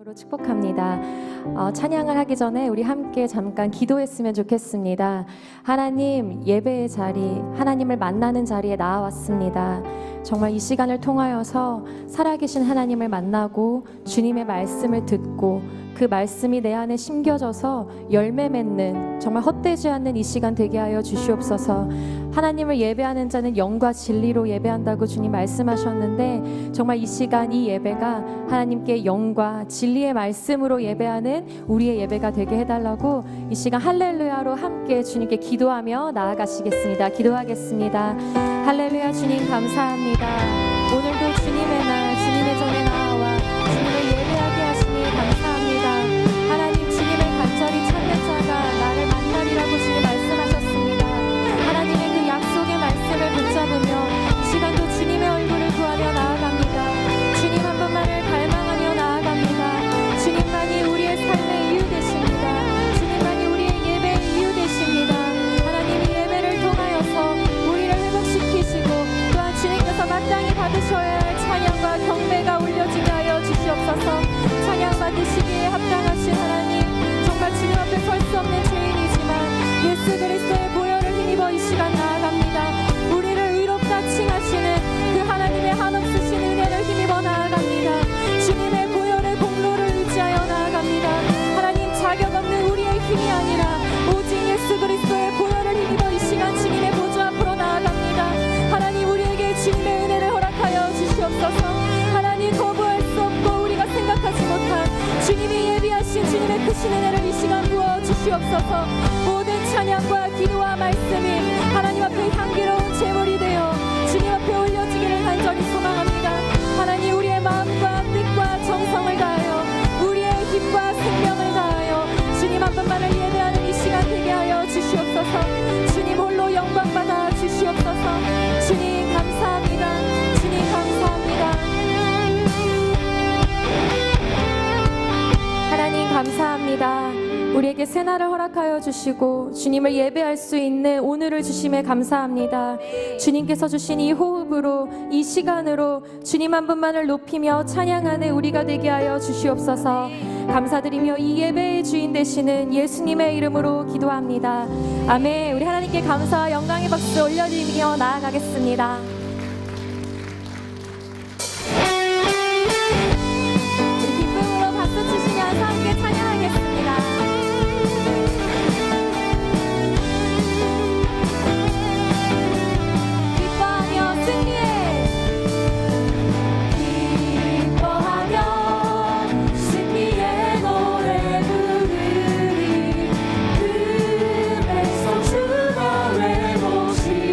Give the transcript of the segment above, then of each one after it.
이름으로 축복합니다. 찬양을 하기 전에 우리 함께 잠깐 기도했으면 좋겠습니다. 하나님, 예배의 자리, 하나님을 만나는 자리에 나와왔습니다. 정말 이 시간을 통하여서 살아계신 하나님을 만나고 주님의 말씀을 듣고 그 말씀이 내 안에 심겨져서 열매 맺는 정말 헛되지 않는 이 시간 되게 하여 주시옵소서. 하나님을 예배하는 자는 영과 진리로 예배한다고 주님 말씀하셨는데 정말 이 시간 이 예배가 하나님께 영과 진리의 말씀으로 예배하는 우리의 예배가 되게 해달라고 이 시간 할렐루야로 함께 주님께 기도하며 나아가시겠습니다. 기도하겠습니다. 할렐루야. 주님 감사합니다. 오늘도 주님의 날 주님의 전에 나와 주님을 예배하게 하시니 감사합니다. 하나님, 주님을 간절히 찾는 자가 나를 만나리라고 주님 말씀하셨습니다. 하나님의 그 약속의 말씀을 붙잡으며 이 시간도 주님의 얼굴을 구하며 나아갑니다. 주님 한 분만을 갈망하며 나아갑니다. 주님만이 우리의 삶의 이유 되십니다. 주님만이 우리의 예배의 이유 되십니다. 하나님이 예배를 통하여서 우리를 회복시키시고 또한 주님께서 마땅히 받으셔야 할 찬양과 경배가 올려지게 하여 주시옵소서. 찬양 받으시기에 합당하신 하나님, 정말 주님 앞에 설 수 없는 죄인이지만 예수 그리스도의 보혈을 힘입어 이 시간 나아갑니다. 우리를 의롭다 칭하시는 그 하나님의 한없으신 은혜를 힘입어 나아갑니다. 주님의 보혈의 공로를 의지하여 나아갑니다. 하나님, 자격 없는 우리의 힘이 아니라 오직 예수 그리스도의 보혈을 힘입어 이 시간 주님의 보좌 앞으로 나아갑니다. 하나님, 우리에게 주님의 은혜를 허락하여 주시옵소서. 하나님, 거부할 수 없고 우리가 생각하지 못한 주님이 예비하신 주님의 크신 은혜를 이 시간 부어 주시옵소서. 모든 찬양과 기도와 말씀이 하나님 앞에 향기로운 제물이 되어 주님 앞에 올려지기를 간절히 소망합니다. 하나님, 우리의 마음과 뜻과 정성을 다하여 우리의 힘과 생명을 다하여 주님 한 분만을 예배하는 이 시간 되게 하여 주시옵소서. 주님 홀로 영광 받아 주시옵소서. 주님 감사합니다. 주님 감사합니다. 하나님 감사합니다. 우리에게 새날을 허락하여 주시고 주님을 예배할 수 있는 오늘을 주심에 감사합니다. 주님께서 주신 이 호흡으로 이 시간으로 주님 한 분만을 높이며 찬양하는 우리가 되게 하여 주시옵소서. 감사드리며 이 예배의 주인 되시는 예수님의 이름으로 기도합니다. 아멘. 우리 하나님께 감사와 영광의 박수 올려드리며 나아가겠습니다. 우리 기쁨으로 박수 치시면서 함께 찬양하겠습니다. 주가 회복시키시네.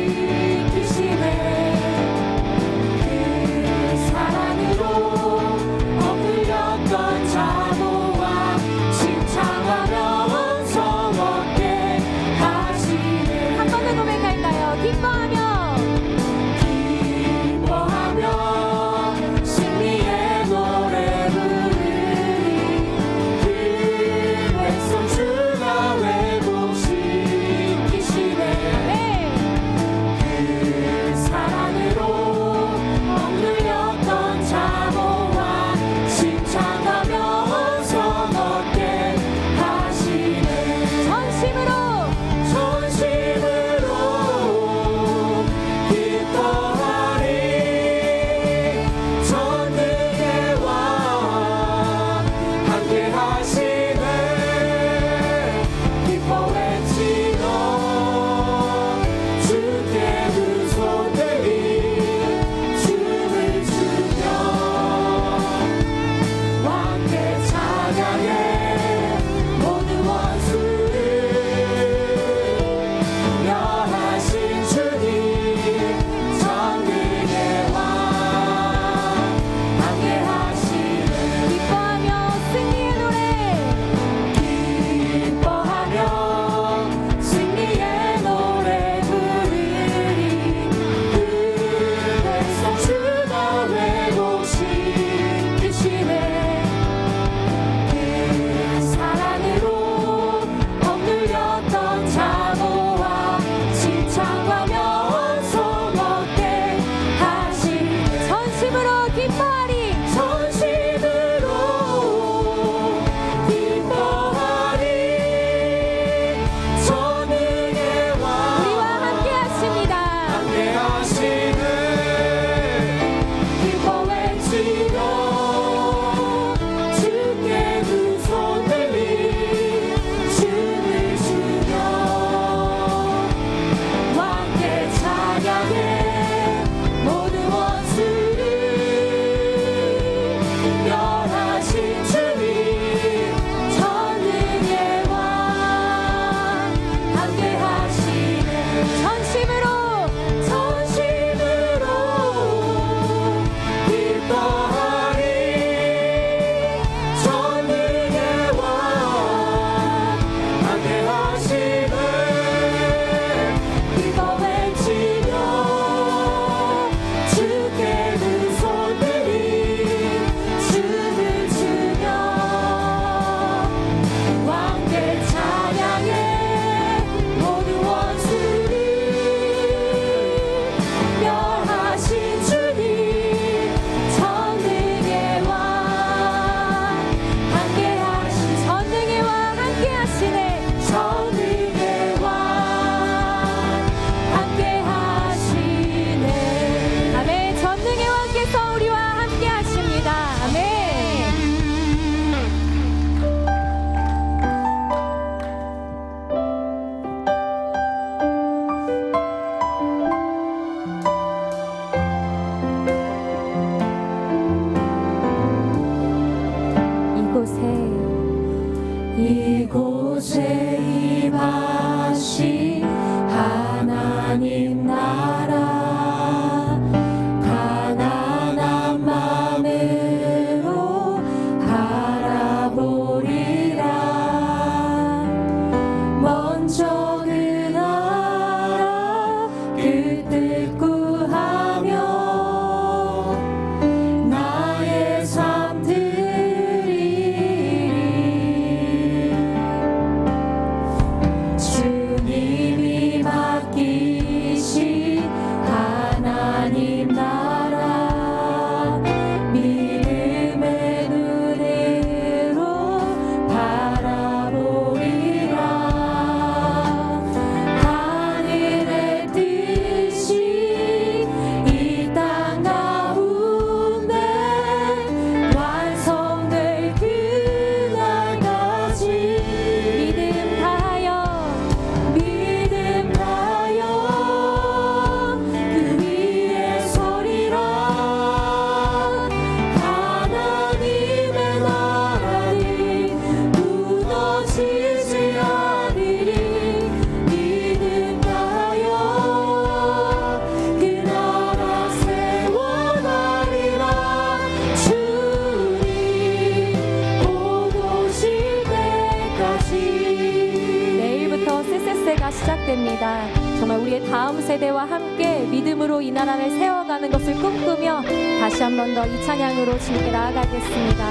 됩니다. 정말 우리의 다음 세대와 함께 믿음으로 이 나라를 세워가는 것을 꿈꾸며 다시 한 번 더 이 찬양으로 주님께 나아가겠습니다.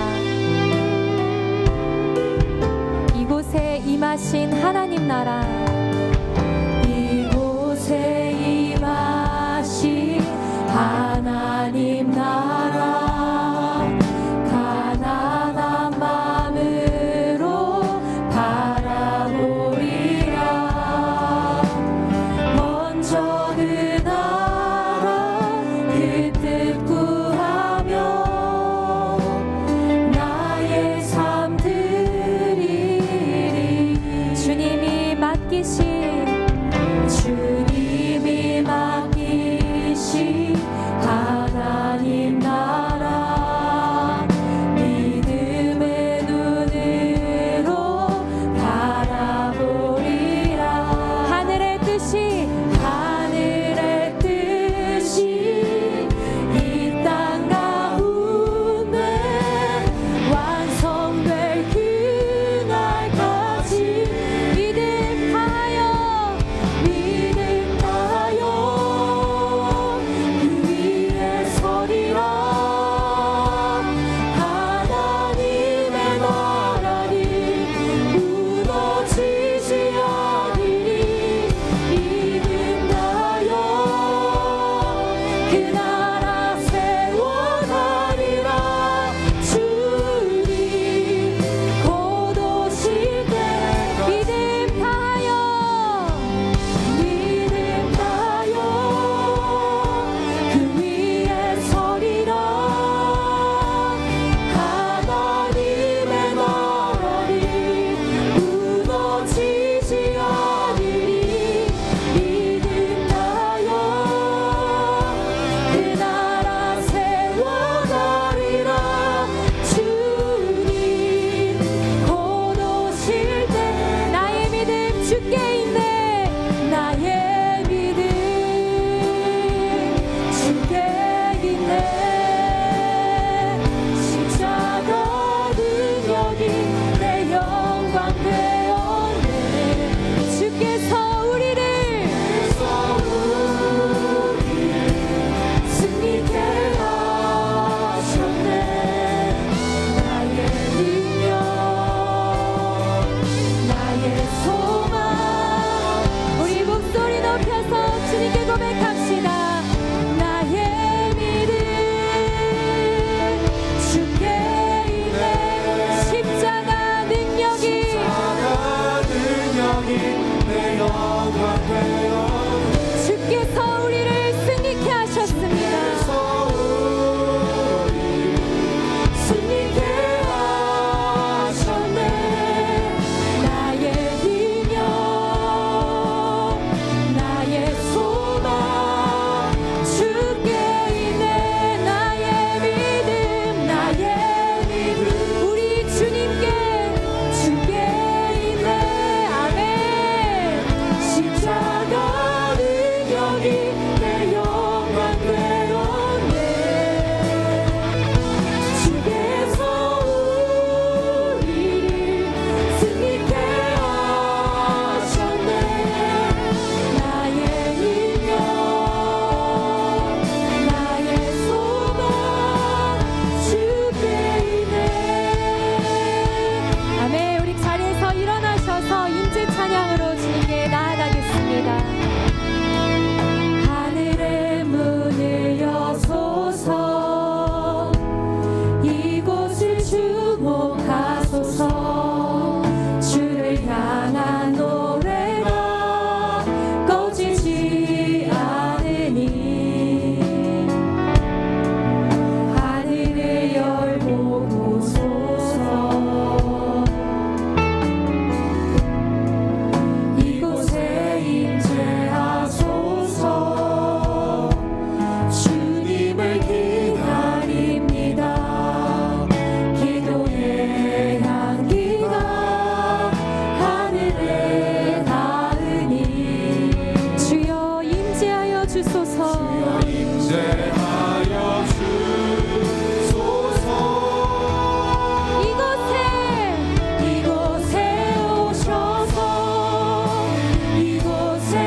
이곳에 임하신 하나님 나라, 이곳에 임하신 하나님 나라, 가난한 마음으로 바라보리라. 먼저 그 나라 그 뜻 구하며 나의 삶 드리리. 주님이 맡기신 하나님 나라, 믿음의 눈으로 바라보리라. 하늘의 뜻이 이 땅 가운데 완성될 그날까지 믿음 다하여 그 위에 서리라. 하나님의 나라니 무너지지 않으리. 믿음 다하여 그 나라 세워가리라. 주님 곧 오실 때 믿음 다하여 그 위에 서리라. 하나님의 나라니 무너지지 않으리. 믿음 다하여 그 나라 세워가리라. 주님 곧 오실 때 나의 믿음 주께 있네. 나의 믿음 주께 있네. 십자가 능력이 내 영광 되었네. 주께서 우리를 승리케 하셨네. 나의 능력, 나의 소망. 우리 목소리 높여서 주님께 고백합시다. 나의 믿음 주께 있네. 십자가 능력이 내 영광 되었네. 주께서 우리를 승리케 하셨습니다. 승리케 하셨네. 나의 능력, 나의 소망 주께 있네. 나의 믿음 우리 주님께 주께 있네. 아멘. 십자가 능력이 내 영광 되었네. 주께서 우리를 승리케 하셨네. 나의 능력, 나의 소망 주께 있네. 아멘. 우리 자리에서 일어나셔서 인주 찬양으로 주님께 나아가겠습니다. 하늘의 문을 여소서, 이곳을 주목하소서. 주를 향한 노래가 꺼지지 않으니 하늘을 열보소서. 이곳에 임재하소서. 주님을 기다립니다. 기도의 향기가 하늘에 닿으니 주여 임재하여 주소서. 이곳에 오셔서 이곳에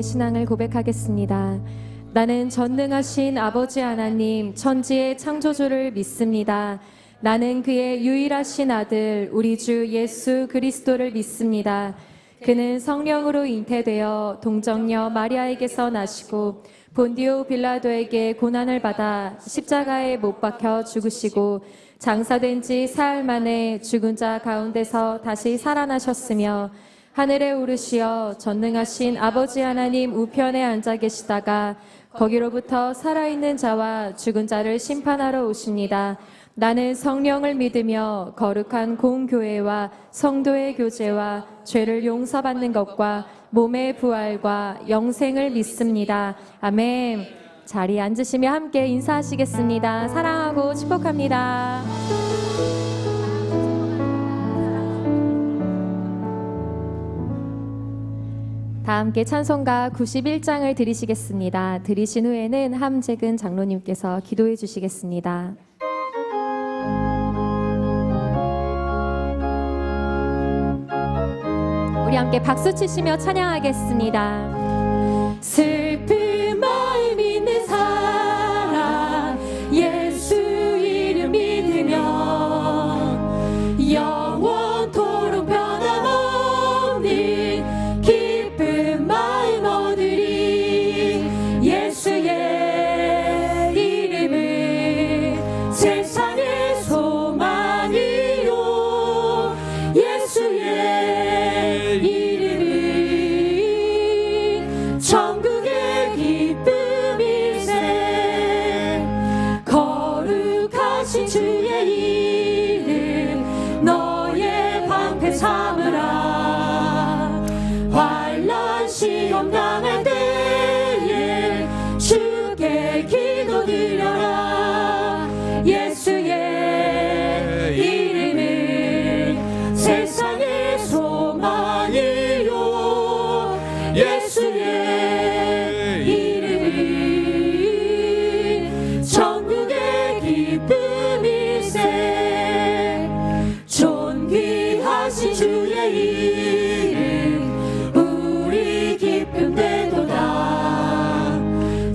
신앙을 고백하겠습니다. 나는 전능하신 아버지 하나님 천지의 창조주를 믿습니다. 나는 그의 유일하신 아들 우리 주 예수 그리스도를 믿습니다. 그는 성령으로 잉태되어 동정녀 마리아에게서 나시고 본디오 빌라도에게 고난을 받아 십자가에 못 박혀 죽으시고 장사된 지 사흘 만에 죽은 자 가운데서 다시 살아나셨으며 하늘에 오르시어 전능하신 아버지 하나님 우편에 앉아 계시다가 거기로부터 살아있는 자와 죽은 자를 심판하러 오십니다. 나는 성령을 믿으며 거룩한 공교회와 성도의 교제와 죄를 용서받는 것과 몸의 부활과 영생을 믿습니다. 아멘. 자리에 앉으시며 함께 인사하시겠습니다. 사랑하고 축복합니다. 다 함께 찬송가 91장을 드리시겠습니다. 드리신 후에는 함재근 장로님께서 기도해 주시겠습니다. 우리 함께 박수 치시며 찬양하겠습니다. 슬픈 마음 있는 사람 예수 이름 믿으며 영원토록 변함없는 기쁜 마음 얻으리. 예수의 이름은 세상의 소망이요 예수의 천국의 기쁨일세. 거룩하신 주의 이름 너의 방패 삼으라. 환난 시험 당할 때에 주께 기도드려라. 예수의 이름은 세상의 소망이요 예수의 천국의 기쁨일세. 존귀하신 주의 이름 우리 기쁨 되도다.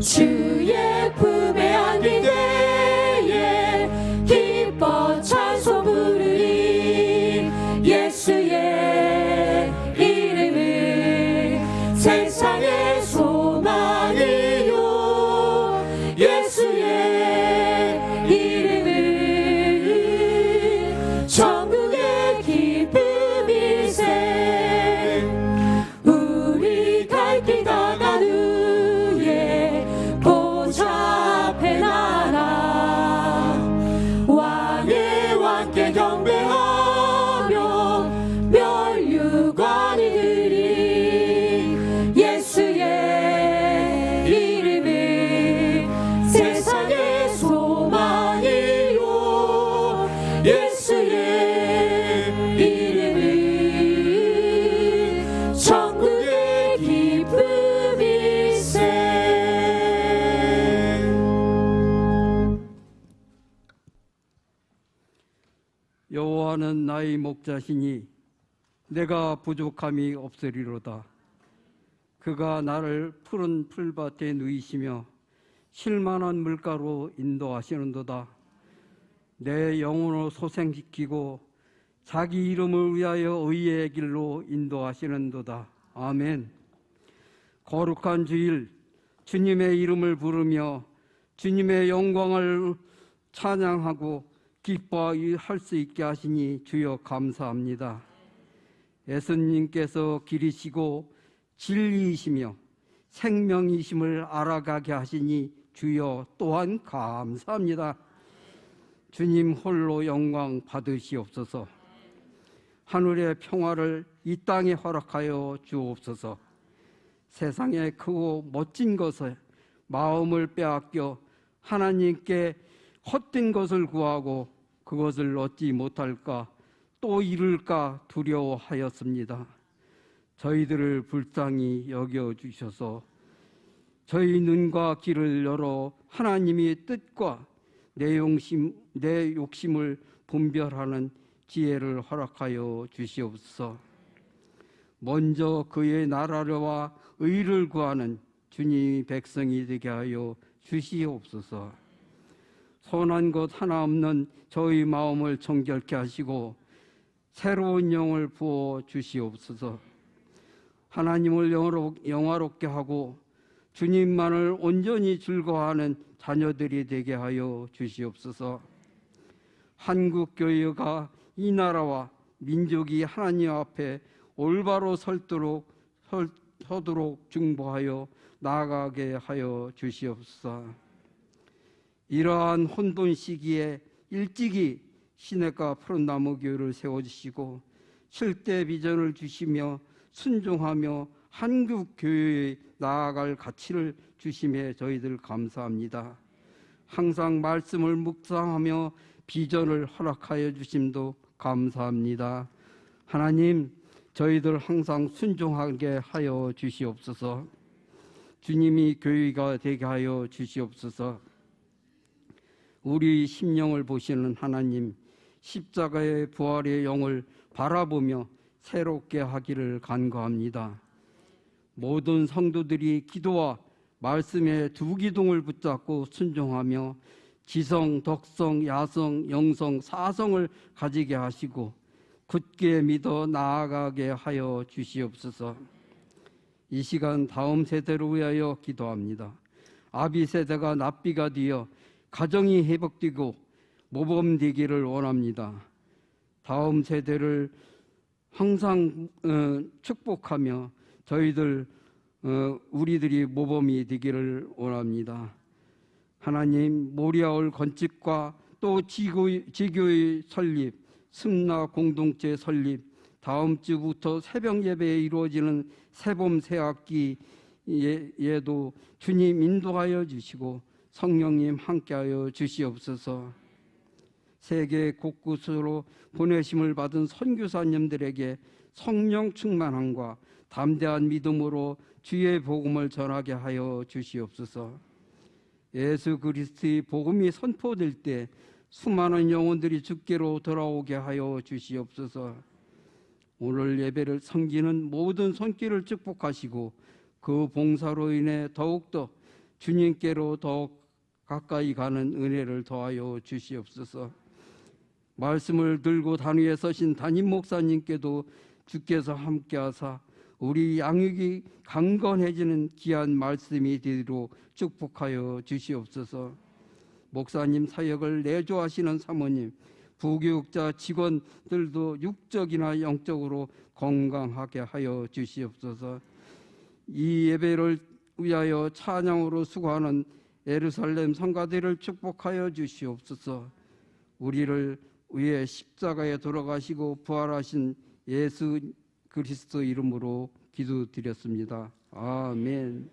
주의 품에 안길 때에 기뻐 찬송 부르리. 예수의 이름은 세상의 소망이요 예수의 이름은 천국의 기쁨일세. 우리 갈 길 다 간 후에 보좌 앞에 나라. 왕의 왕께 경배하며 멸류관이 드리. 예수의 이름은 세상의 소망이요 예수의 이름은 천국의 기쁨일세. 여호와는 나의 목자시니 내가 부족함이 없으리로다. 그가 나를 푸른 풀밭에 누이시며 쉴만한 물가로 인도하시는도다. 내 영혼을 소생시키고 자기 이름을 위하여 의의 길로 인도하시는도다. 아멘. 거룩한 주일 주님의 이름을 부르며 주님의 영광을 찬양하고 기뻐할 수 있게 하시니 주여 감사합니다. 예수님께서 길이시고 진리이시며 생명이심을 알아가게 하시니 주여 또한 감사합니다. 주님 홀로 영광 받으시옵소서. 하늘의 평화를 이 땅에 허락하여 주옵소서. 세상에 크고 멋진 것에 마음을 빼앗겨 하나님께 헛된 것을 구하고 그것을 얻지 못할까 또 잃을까 두려워하였습니다. 저희들을 불쌍히 여겨주셔서 저희 눈과 귀를 열어 하나님의 뜻과 내 욕심을 분별하는 지혜를 허락하여 주시옵소서. 먼저 그의 나라와 의를 구하는 주님의 백성이 되게 하여 주시옵소서. 선한 것 하나 없는 저희 마음을 정결케 하시고 새로운 영을 부어 주시옵소서. 하나님을 영화롭게 하고 주님만을 온전히 즐거워하는 자녀들이 되게 하여 주시옵소서. 한국교회가 이 나라와 민족이 하나님 앞에 올바로 서도록 중보하여 나아가게 하여 주시옵소서. 이러한 혼돈 시기에 일찍이 시냇가 푸른나무 교회를 세워주시고 실대 비전을 주시며 순종하며 한국 교회에 나아갈 가치를 주심에 저희들 감사합니다. 항상 말씀을 묵상하며 비전을 허락하여 주심도 감사합니다. 하나님, 저희들 항상 순종하게 하여 주시옵소서. 주님이 교회가 되게 하여 주시옵소서. 우리 심령을 보시는 하나님, 십자가의 부활의 영을 바라보며 새롭게 하기를 간구합니다. 모든 성도들이 기도와 말씀의 두 기둥을 붙잡고 순종하며 지성, 덕성, 야성, 영성, 사성을 가지게 하시고 굳게 믿어 나아가게 하여 주시옵소서. 이 시간 다음 세대를 위하여 기도합니다. 아비 세대가 납비가 되어 가정이 회복되고 모범되기를 원합니다. 다음 세대를 항상 축복하며 저희들 우리들이 모범이 되기를 원합니다. 하나님, 모리아울 건축과 또 지교의 설립, 승나 공동체 설립, 다음 주부터 새벽 예배에 이루어지는 새봄 새학기에도 주님 인도하여 주시고 성령님 함께하여 주시옵소서. 세계 곳곳으로 보내심을 받은 선교사님들에게 성령 충만함과 담대한 믿음으로 주의 복음을 전하게 하여 주시옵소서. 예수 그리스도의 복음이 선포될 때 수많은 영혼들이 주께로 돌아오게 하여 주시옵소서. 오늘 예배를 섬기는 모든 손길을 축복하시고 그 봉사로 인해 더욱더 주님께로 더욱 가까이 가는 은혜를 더하여 주시옵소서. 말씀을 들고 단위에 서신 담임 목사님께도 주께서 함께하사 우리 양육이 강건해지는 귀한 말씀이 되도록 축복하여 주시옵소서. 목사님 사역을 내조하시는 사모님, 부교육자 직원들도 육적이나 영적으로 건강하게 하여 주시옵소서. 이 예배를 위하여 찬양으로 수고하는 예루살렘 성가대를 축복하여 주시옵소서. 우리를 위해 십자가에 돌아가시고 부활하신 예수 그리스도 이름으로 기도드렸습니다. 아멘.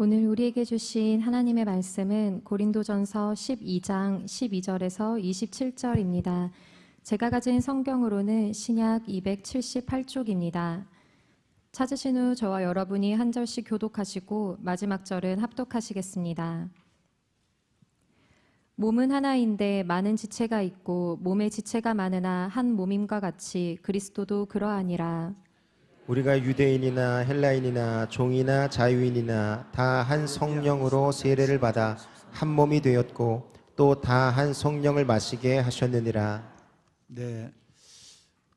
오늘 우리에게 주신 하나님의 말씀은 고린도전서 12장 12절에서 27절입니다. 제가 가진 성경으로는 신약 278쪽입니다. 찾으신 후 저와 여러분이 한 절씩 교독하시고 마지막 절은 합독하시겠습니다. 몸은 하나인데 많은 지체가 있고 몸의 지체가 많으나 한 몸임과 같이 그리스도도 그러하니라. 우리가 유대인이나 헬라인이나 종이나 자유인이나 다 한 성령으로 세례를 받아 한 몸이 되었고 또 다 한 성령을 마시게 하셨느니라. 네,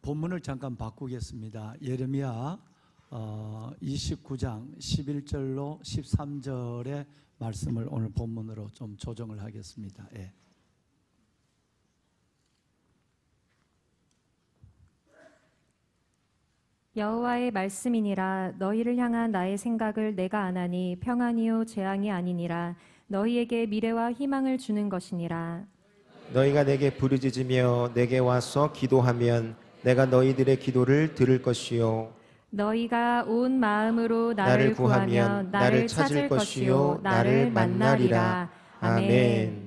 본문을 잠깐 바꾸겠습니다. 예레미야 29장 11절로 13절의 말씀을 오늘 본문으로 좀 조정을 하겠습니다. 예. 여호와의 말씀이니라. 너희를 향한 나의 생각을 내가 아나니 평안이요 재앙이 아니니라. 너희에게 미래와 희망을 주는 것이니라. 너희가 내게 부르짖으며 내게 와서 기도하면 내가 너희들의 기도를 들을 것이요 너희가 온 마음으로 나를 나를 구하면 나를 찾을 것이요 나를 만나리라. 아멘. 아멘.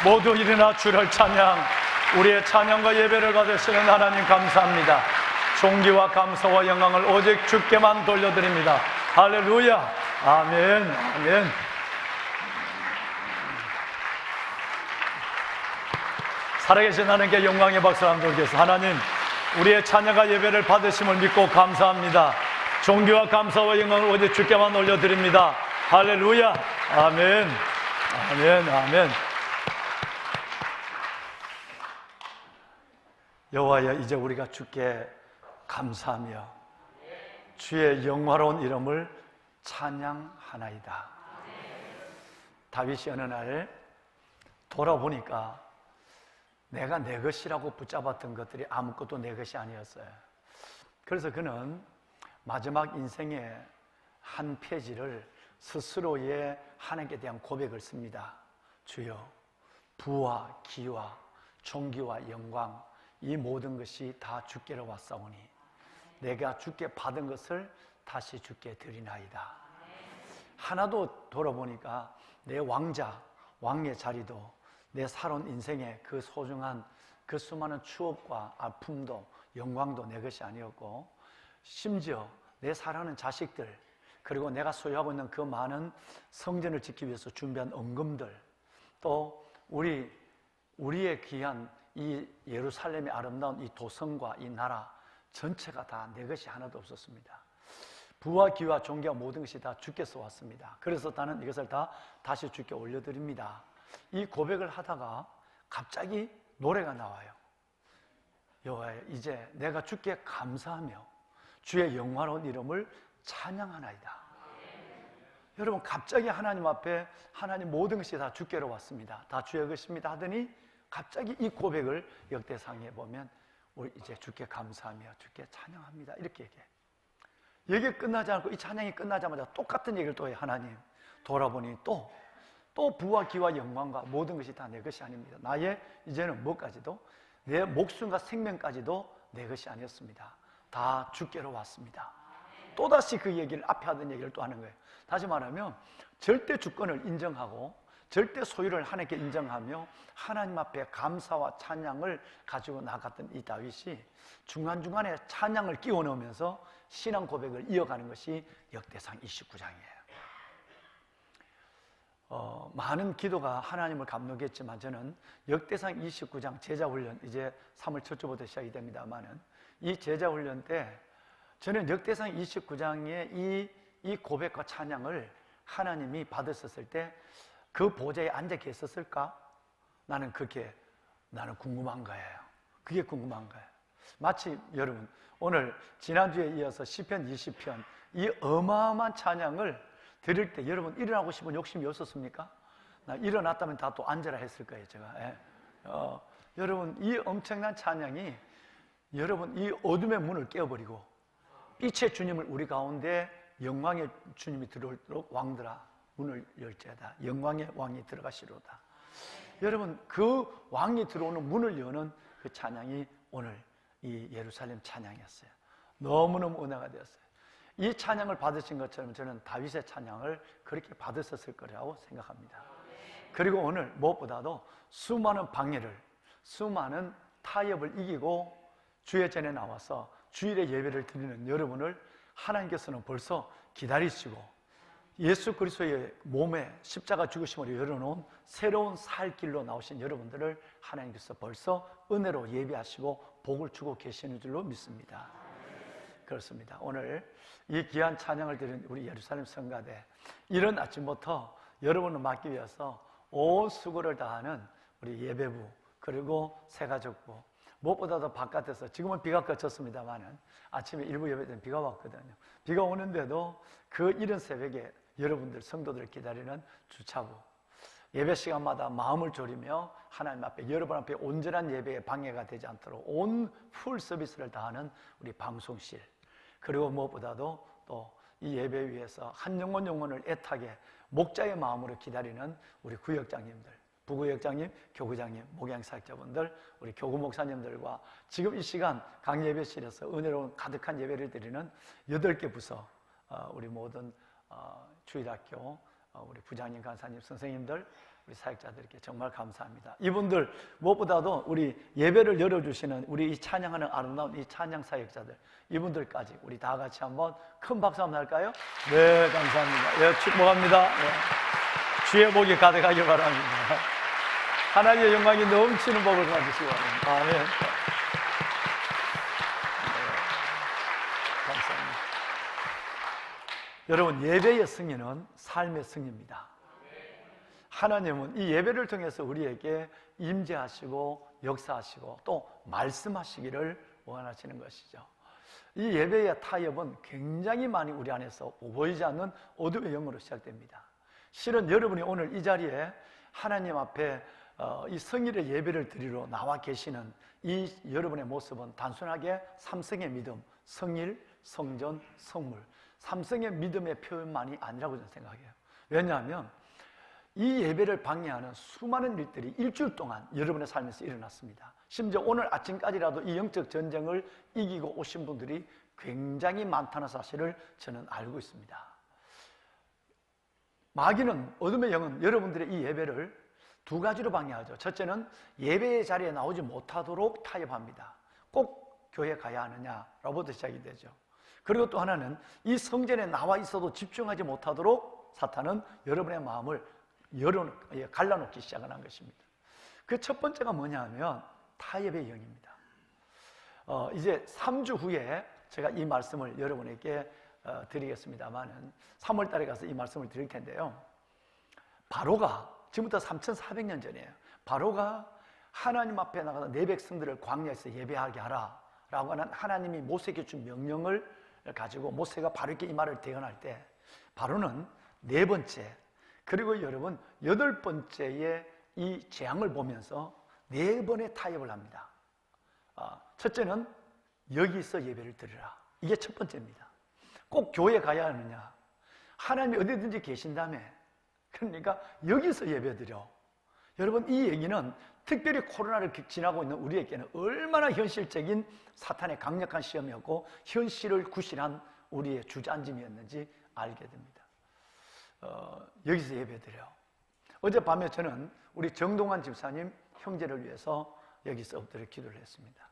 모두 일어나 주를 찬양. 우리의 찬양과 예배를 받으시는 하나님 감사합니다. 존귀와 감사와 영광을 오직 주께만 돌려드립니다. 할렐루야. 아멘. 아멘. 살아계신 하나님께 영광의 박수 한번 드리겠습니다. 하나님, 우리의 찬양과 예배를 받으심을 믿고 감사합니다. 존귀와 감사와 영광을 오직 주께만 올려드립니다. 할렐루야. 아멘. 아멘. 아멘. 여호와여, 이제 우리가 주께 감사하며 주의 영화로운 이름을 찬양하나이다. 다윗이 어느 날 돌아보니까 내가 내 것이라고 붙잡았던 것들이 아무것도 내 것이 아니었어요. 그래서 그는 마지막 인생의 한 페이지를 스스로의 하나님께 대한 고백을 씁니다. 주여, 부와 기와 존귀와 영광, 이 모든 것이 다 주께로 왔사오니 내가 주께 받은 것을 다시 주께 드리나이다. 하나도 돌아보니까 내 왕자, 왕의 자리도 내 살아온 인생의 그 소중한 그 수많은 추억과 아픔도 영광도 내 것이 아니었고, 심지어 내 사랑하는 자식들, 그리고 내가 소유하고 있는 그 많은 성전을 짓기 위해서 준비한 언금들, 또 우리의 귀한 이 예루살렘의 아름다운 이 도성과 이 나라 전체가 다 내 것이 하나도 없었습니다. 부와 기와 존귀와 모든 것이 다 주께서 왔습니다. 그래서 나는 이것을 다 다시 주께 올려드립니다. 이 고백을 하다가 갑자기 노래가 나와요. 여호와여, 이제 내가 주께 감사하며 주의 영화로운 이름을 찬양하나이다. 여러분, 갑자기 하나님 앞에 하나님 모든 것이 다 주께로 왔습니다. 다 주의 것입니다 하더니 갑자기 이 고백을 역대상에 보면 우리 이제 주께 감사하며 주께 찬양합니다 이렇게 얘기해요. 얘기 끝나지 않고 이 찬양이 끝나자마자 똑같은 얘기를 또 해요. 하나님, 돌아보니 또 부와 기와 영광과 모든 것이 다 내 것이 아닙니다. 나의 이제는 뭐까지도 내 목숨과 생명까지도 내 것이 아니었습니다. 다 주께로 왔습니다. 또다시 그 얘기를 앞에 하던 얘기를 또 하는 거예요. 다시 말하면 절대 주권을 인정하고 절대 소유를 하나님께 인정하며 하나님 앞에 감사와 찬양을 가지고 나갔던 이 다윗이 중간중간에 찬양을 끼워 넣으면서 신앙 고백을 이어가는 것이 역대상 29장이에요. 많은 기도가 하나님을 감동했지만 저는 역대상 29장 제자훈련, 이제 3월 첫 주부터 시작이 됩니다만은 이 제자훈련 때 저는 역대상 29장의 이 고백과 찬양을 하나님이 받으셨을 때 그 보좌에 앉아 계셨을까? 나는 궁금한 거예요. 그게 궁금한 거예요. 마치 여러분, 오늘 지난주에 이어서 시편 20편 이 어마어마한 찬양을 들을 때 여러분 일어나고 싶은 욕심이 없었습니까? 나 일어났다면 다 또 앉아라 했을 거예요, 제가. 여러분, 이 엄청난 찬양이 여러분 이 어둠의 문을 깨어버리고 빛의 주님을 우리 가운데 영광의 주님이 들어오도록 왕들아 문을 열지어다. 영광의 왕이 들어가시로다. 여러분, 그 왕이 들어오는 문을 여는 그 찬양이 오늘 이 예루살렘 찬양이었어요. 너무너무 은혜가 되었어요. 이 찬양을 받으신 것처럼 저는 다윗의 찬양을 그렇게 받으셨을 거라고 생각합니다. 그리고 오늘 무엇보다도 수많은 방해를, 수많은 타협을 이기고 주의 전에 나와서 주일의 예배를 드리는 여러분을 하나님께서는 벌써 기다리시고 예수 그리스도의 몸에 십자가 죽으심으로 열어놓은 새로운 살 길로 나오신 여러분들을 하나님께서 벌써 은혜로 예배하시고 복을 주고 계시는 줄로 믿습니다. 그렇습니다. 오늘 이 귀한 찬양을 드린 우리 예루살렘 성가대, 이런 아침부터 여러분을 맡기 위해서 온 수고를 다하는 우리 예배부 그리고 새가족부, 무엇보다도 바깥에서 지금은 비가 그쳤습니다만은 아침에 일부 예배 때는 비가 왔거든요. 비가 오는데도 그 이른 새벽에 여러분들 성도들을 기다리는 주차부, 예배 시간마다 마음을 졸이며 하나님 앞에, 여러분 앞에 온전한 예배에 방해가 되지 않도록 온 풀 서비스를 다하는 우리 방송실, 그리고 무엇보다도 또 이 예배 위해서 한 영혼을 애타게 목자의 마음으로 기다리는 우리 구역장님들, 부구역장님, 교구장님, 목양사역자분들, 우리 교구 목사님들과 지금 이 시간 강예배실에서 은혜로운 가득한 예배를 드리는 8개 부서, 우리 모든 주일학교 우리 부장님, 간사님, 선생님들, 우리 사역자들께 정말 감사합니다. 이분들 무엇보다도 우리 예배를 열어주시는 우리 이 찬양하는 아름다운 이 찬양 사역자들, 이분들까지 우리 다 같이 한번 큰 박수 한번 할까요? 네, 감사합니다. 예, 축복합니다. 예. 주의 복이 가득하길 바랍니다. 하나님의 영광이 넘치는 복을 가지시기 바랍니다. 아멘. 네, 감사합니다. 여러분, 예배의 승리는 삶의 승리입니다. 하나님은 이 예배를 통해서 우리에게 임재하시고 역사하시고 또 말씀하시기를 원하시는 것이죠. 이 예배의 타협은 굉장히 많이 우리 안에서 보이지 않는 어둠의 영으로 시작됩니다. 실은 여러분이 오늘 이 자리에 하나님 앞에 이 성일의 예배를 드리러 나와 계시는 이 여러분의 모습은 단순하게 삼성의 믿음, 성일, 성전, 성물, 삼성의 믿음의 표현만이 아니라고 저는 생각해요. 왜냐하면 이 예배를 방해하는 수많은 일들이 일주일 동안 여러분의 삶에서 일어났습니다. 심지어 오늘 아침까지라도 이 영적 전쟁을 이기고 오신 분들이 굉장히 많다는 사실을 저는 알고 있습니다. 마귀는, 어둠의 영은 여러분들의 이 예배를 두 가지로 방해하죠. 첫째는 예배의 자리에 나오지 못하도록 타협합니다. 꼭 교회 가야 하느냐로부터 시작이 되죠. 그리고 또 하나는 이 성전에 나와 있어도 집중하지 못하도록 사탄은 여러분의 마음을 갈라놓기 시작한 것입니다. 그 첫 번째가 뭐냐 하면 타협의 영입니다. 이제 3주 후에 제가 이 말씀을 여러분에게 드리겠습니다만은 3월 달에 가서 이 말씀을 드릴 텐데요. 바로가 지금부터 3,400년 전이에요. 바로가 하나님 앞에 나가서 내 백성들을 광야에서 예배하게 하라 라고 하는 하나님이 모세에게 준 명령을 가지고 모세가 바로 이렇게 이 말을 대언할 때 바로는 네 번째 그리고 여러분 여덟 번째의 이 재앙을 보면서 네 번의 타협을 합니다. 첫째는 여기서 예배를 드리라. 이게 첫 번째입니다. 꼭 교회 가야 하느냐? 하나님이 어디든지 계신다며. 그러니까 여기서 예배 드려. 여러분 이 얘기는 특별히 코로나를 지나고 있는 우리에게는 얼마나 현실적인 사탄의 강력한 시험이었고 현실을 구실한 우리의 주저앉음이었는지 알게 됩니다. 여기서 예배드려. 어젯밤에 저는 우리 정동환 집사님 형제를 위해서 여기서 엎드려 기도를 했습니다.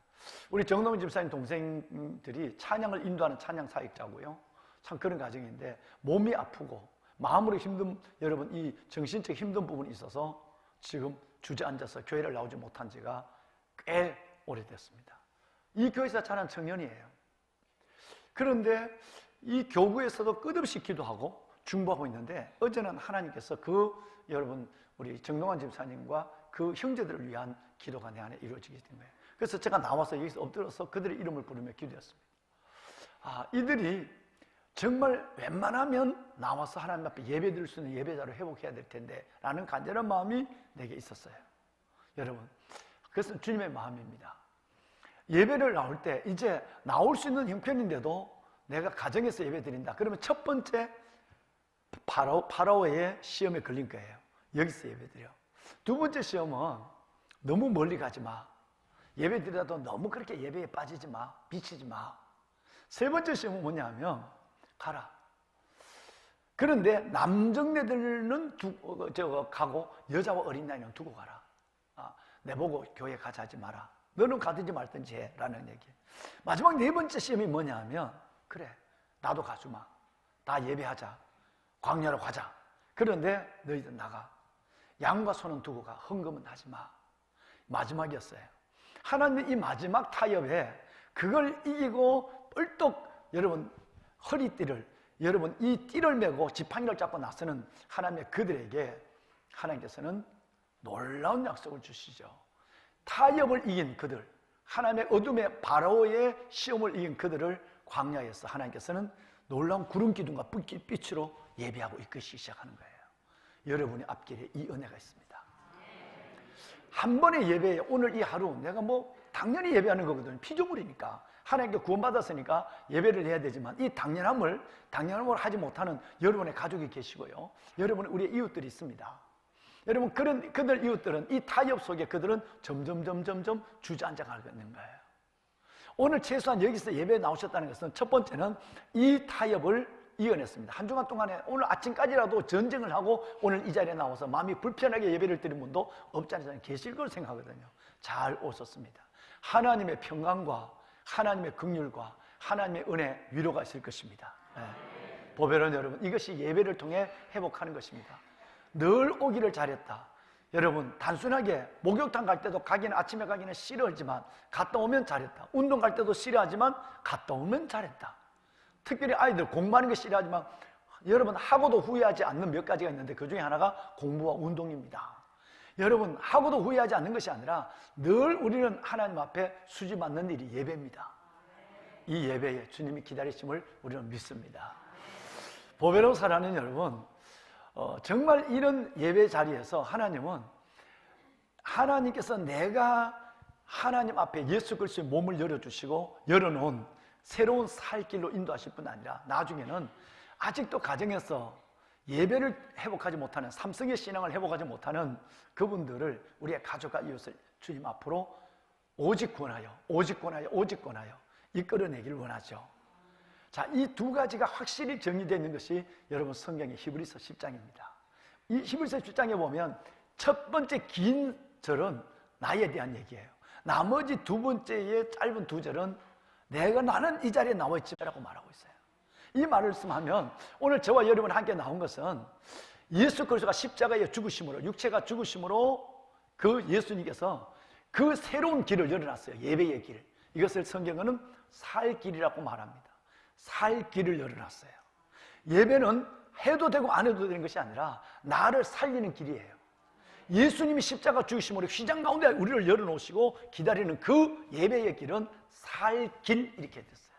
우리 정동환 집사님 동생들이 찬양을 인도하는 찬양 사역자고요. 참 그런 가정인데 몸이 아프고 마음으로 힘든 여러분 이 정신적 힘든 부분이 있어서 지금 주저앉아서 교회를 나오지 못한 지가 꽤 오래됐습니다. 이 교회에서 자란 청년이에요. 그런데 이 교구에서도 끝없이 기도하고 중보하고 있는데 어제는 하나님께서 여러분 우리 정동환 집사님과 그 형제들을 위한 기도가 내 안에 이루어지게 된 거예요. 그래서 제가 나와서 여기서 엎드려서 그들의 이름을 부르며 기도했습니다. 이들이 정말 웬만하면 나와서 하나님 앞에 예배 드릴 수 있는 예배자로 회복해야 될 텐데 라는 간절한 마음이 내게 있었어요. 여러분, 그것은 주님의 마음입니다. 예배를 나올 때 이제 나올 수 있는 형편인데도 내가 가정에서 예배 드린다. 그러면 첫 번째 파라오의 시험에 걸린 거예요. 여기서 예배 드려. 두 번째 시험은 너무 멀리 가지 마. 예배 드려도 너무 그렇게 예배에 빠지지 마. 비치지 마. 세 번째 시험은 뭐냐면 가라. 그런데 남정네들은 가고 여자와 어린 나이는 두고 가라. 내보고 교회 가자 하지 마라. 너는 가든지 말든지 해 라는 얘기. 마지막 네 번째 시험이 뭐냐면 그래 나도 가주마. 다 예배하자. 광야로 가자. 그런데 너희들 나가. 양과 소는 두고 가. 헌금은 하지 마. 마지막이었어요. 하나님의 이 마지막 타협에 그걸 이기고 뻘떡 여러분 허리띠를 여러분 이 띠를 메고 지팡이를 잡고 나서는 하나님의 그들에게 하나님께서는 놀라운 약속을 주시죠. 타협을 이긴 그들, 하나님의 어둠의 바로의 시험을 이긴 그들을 광야에서 하나님께서는 놀라운 구름 기둥과 빛으로 예배하고 이끄시기 시작하는 거예요. 여러분의 앞길에 이 은혜가 있습니다. 한 번의 예배에 오늘 이 하루 내가 당연히 예배하는 거거든요. 피조물이니까 하나님께 구원받았으니까 예배를 해야 되지만 이 당연함을 하지 못하는 여러분의 가족이 계시고요. 여러분의 우리의 이웃들이 있습니다. 여러분 그들 이웃들은 이 타협 속에 그들은 점점 주저앉아 가고 있는 거예요. 오늘 최소한 여기서 예배에 나오셨다는 것은 첫 번째는 이 타협을 이겨냈습니다. 한 주간 동안에 오늘 아침까지라도 전쟁을 하고 오늘 이 자리에 나와서 마음이 불편하게 예배를 드린 분도 없지 않은 계실 걸 생각하거든요. 잘 오셨습니다. 하나님의 평강과 하나님의 긍휼과 하나님의 은혜, 위로가 있을 것입니다. 보배로운 여러분, 이것이 예배를 통해 회복하는 것입니다. 늘 오기를 잘했다. 여러분 단순하게 목욕탕 갈 때도 아침에 가기는 싫어하지만 갔다 오면 잘했다. 운동 갈 때도 싫어하지만 갔다 오면 잘했다. 특별히 아이들 공부하는 게 싫어하지만 여러분 하고도 후회하지 않는 몇 가지가 있는데 그 중에 하나가 공부와 운동입니다. 여러분 하고도 후회하지 않는 것이 아니라 늘 우리는 하나님 앞에 수지 맞는 일이 예배입니다. 이 예배에 주님이 기다리심을 우리는 믿습니다. 보배로운 사랑하는 여러분, 정말 이런 예배 자리에서 하나님께서 내가 하나님 앞에 예수 그리스도의 몸을 열어주시고 열어놓은 새로운 살 길로 인도하실 뿐 아니라 나중에는 아직도 가정에서 예배를 회복하지 못하는 삼성의 신앙을 회복하지 못하는 그분들을 우리의 가족과 이웃을 주님 앞으로 오직 권하여 이끌어내기를 원하죠. 자, 이 두 가지가 확실히 정리되어 있는 것이 여러분 성경의 히브리서 10장입니다. 이 히브리서 10장에 보면 첫 번째 긴 절은 나에 대한 얘기예요. 나머지 두 번째의 짧은 두 절은 나는 이 자리에 나와 있지라고 말하고 있어요. 이 말씀하면 오늘 저와 여러분 함께 나온 것은 예수 그리스도가 십자가에 죽으심으로 육체가 죽으심으로 그 예수님께서 그 새로운 길을 열어놨어요. 예배의 길. 이것을 성경은 살 길이라고 말합니다. 살 길을 열어놨어요. 예배는 해도 되고 안 해도 되는 것이 아니라 나를 살리는 길이에요. 예수님이 십자가 죽으심으로 휘장 가운데 우리를 열어놓으시고 기다리는 그 예배의 길은 살 길 이렇게 됐어요.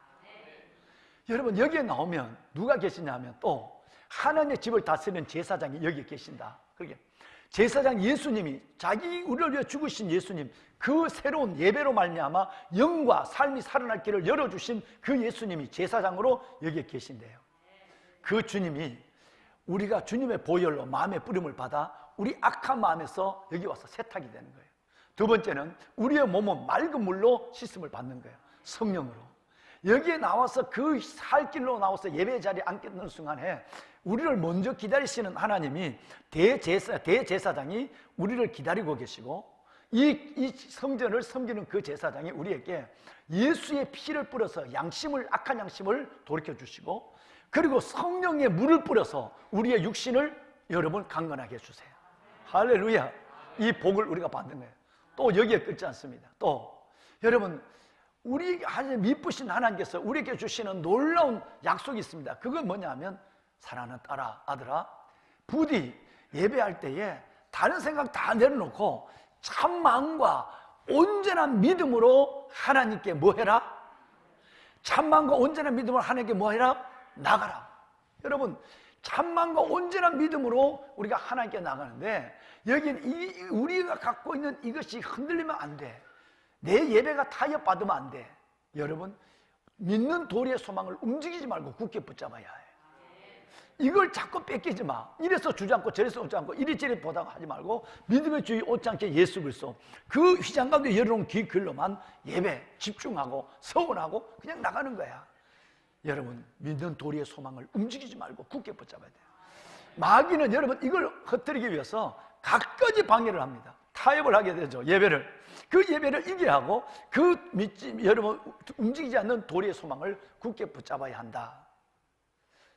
여러분 여기에 나오면 누가 계시냐면 또 하나님의 집을 다스리는 제사장이 여기에 계신다. 그러게 제사장 예수님이 자기 우리를 위해 죽으신 예수님, 그 새로운 예배로 말미암아 영과 삶이 살아날 길을 열어주신 그 예수님이 제사장으로 여기에 계신대요. 그 주님이 우리가 주님의 보혈로 마음의 뿌림을 받아 우리 악한 마음에서 여기 와서 세탁이 되는 거예요. 두 번째는 우리의 몸은 맑은 물로 씻음을 받는 거예요. 성령으로. 여기에 나와서 그 살 길로 나와서 예배 자리에 앉는 순간에 우리를 먼저 기다리시는 하나님이 대제사장이 우리를 기다리고 계시고 이 성전을 섬기는 그 제사장이 우리에게 예수의 피를 뿌려서 악한 양심을 돌이켜 주시고 그리고 성령의 물을 뿌려서 우리의 육신을 여러분 강건하게 해주세요. 할렐루야. 이 복을 우리가 받는 거예요. 또 여기에 끝지 않습니다. 또 여러분 우리 하나님 미쁘신 하나님께서 우리에게 주시는 놀라운 약속이 있습니다. 그건 뭐냐 하면 사랑하는 딸아, 아들아, 부디 예배할 때에 다른 생각 다 내려놓고 참 마음과 온전한 믿음으로 하나님께 뭐 해라? 참 마음과 온전한 믿음으로 하나님께 뭐 해라? 나가라. 여러분 참 마음과 온전한 믿음으로 우리가 하나님께 나가는데 여기는 우리가 갖고 있는 이것이 흔들리면 안 돼. 내 예배가 타협받으면 안 돼. 여러분 믿는 도리의 소망을 움직이지 말고 굳게 붙잡아야 해. 이걸 자꾸 뺏기지 마. 이래서 주지 않고 저래서 오지 않고 이리저리 보다가 하지 말고 믿음의 주의 옷지 않게 예수 그리스도 그 휘장 가운데 열어놓은 길로만 예배 집중하고 서원하고 그냥 나가는 거야. 여러분 믿는 도리의 소망을 움직이지 말고 굳게 붙잡아야 돼요. 마귀는 여러분 이걸 흩뜨리기 위해서 갖가지 방해를 합니다. 타협을 하게 되죠. 예배를. 그 예배를 이겨야 하고 여러분 움직이지 않는 도리의 소망을 굳게 붙잡아야 한다.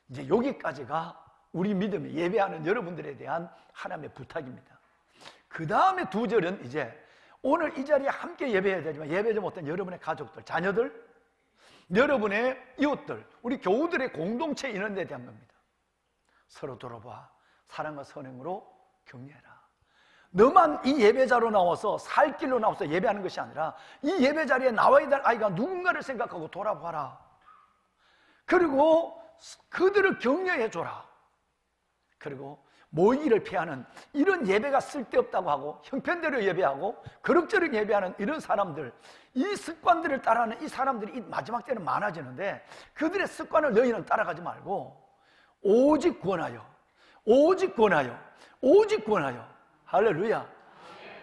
이제 여기까지가 우리 믿음이 예배하는 여러분들에 대한 하나님의 부탁입니다. 그 다음에 두 절은 이제 오늘 이 자리에 함께 예배해야 되지만 예배하지 못한 여러분의 가족들, 자녀들, 여러분의 이웃들, 우리 교우들의 공동체 이런 데 대한 겁니다. 서로 돌아봐 사랑과 선행으로 격려해라. 너만 이 예배자로 나와서 살 길로 나와서 예배하는 것이 아니라 이 예배 자리에 나와야 될 아이가 누군가를 생각하고 돌아봐라. 그리고 그들을 격려해줘라. 그리고 모이기를 피하는 이런 예배가 쓸데없다고 하고 형편대로 예배하고 그럭저럭 예배하는 이런 사람들, 이 습관들을 따라하는 이 사람들이 이 마지막 때는 많아지는데 그들의 습관을 너희는 따라가지 말고 오직 구원하여, 오직 구원하여, 오직 구원하여. 할렐루야.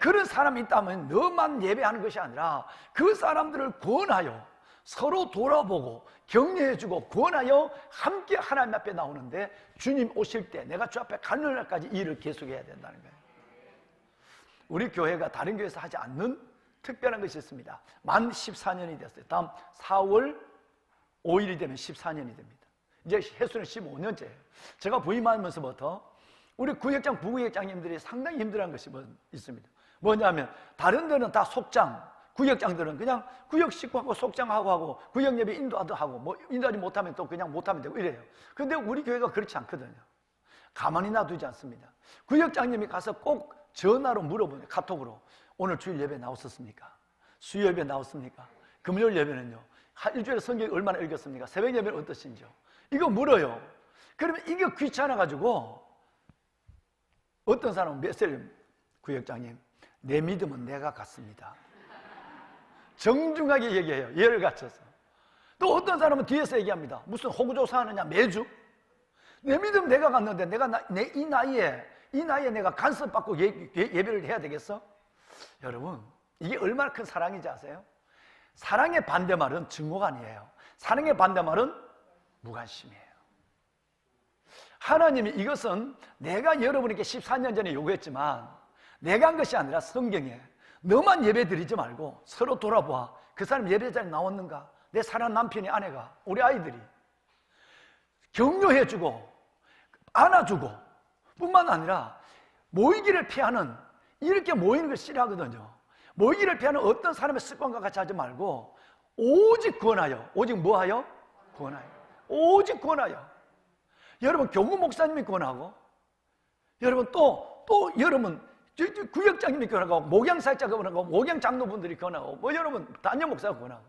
그런 사람이 있다면 너만 예배하는 것이 아니라 그 사람들을 구원하여 서로 돌아보고 격려해주고 구원하여 함께 하나님 앞에 나오는데 주님 오실 때 내가 주 앞에 가는 날까지 이 일을 계속해야 된다는 거예요. 우리 교회가 다른 교회에서 하지 않는 특별한 것이 있습니다. 만 14년이 됐어요. 다음 4월 5일이 되면 14년이 됩니다. 이제 해수는 15년째예요. 제가 부임하면서부터 우리 구역장, 부구역장님들이 상당히 힘들어한 것이 있습니다. 뭐냐면 다른 데는 다 속장, 구역장들은 그냥 구역 식구하고 속장하고 하고 구역 예배 인도하도 하고 뭐 인도하지 못하면 또 그냥 못하면 되고 이래요. 근데 우리 교회가 그렇지 않거든요. 가만히 놔두지 않습니다. 구역장님이 가서 꼭 전화로 물어보는 카톡으로 오늘 주일 예배 나왔었습니까? 수요 예배 나왔습니까? 금요일 예배는요? 일주일에 성경 얼마나 읽었습니까? 새벽 예배는 어떠신지요? 이거 물어요. 그러면 이게 귀찮아가지고 어떤 사람은 메시지 구역장님 내 믿음은 내가 갖습니다. 정중하게 얘기해요. 예를 갖춰서. 또 어떤 사람은 뒤에서 얘기합니다. 무슨 호구조사 하느냐 매주? 내 믿음 내가 갖는데 내가 이 나이에 내가 간섭받고 예배를 해야 되겠어? 여러분 이게 얼마나 큰 사랑인지 아세요? 사랑의 반대말은 증오간이에요. 사랑의 반대말은 무관심이에요. 하나님이 이것은 내가 여러분에게 14년 전에 요구했지만 내가 한 것이 아니라 성경에 너만 예배 드리지 말고 서로 돌아봐. 그 사람 예배 자리에 나왔는가? 내 사랑하는 남편이, 아내가, 우리 아이들이 격려해주고 안아주고 뿐만 아니라 모이기를 피하는, 이렇게 모이는 걸 싫어하거든요. 모이기를 피하는 어떤 사람의 습관과 같이 하지 말고 오직 구원하여. 오직 뭐하여? 구원하여. 오직 구원하여. 여러분 교구 목사님이 구원하고, 여러분 또 여러분 구역장님이 구원하고, 목양사역자가 구원하고, 목양 장로분들이 구원하고, 뭐 여러분 단임 목사가 구원하고.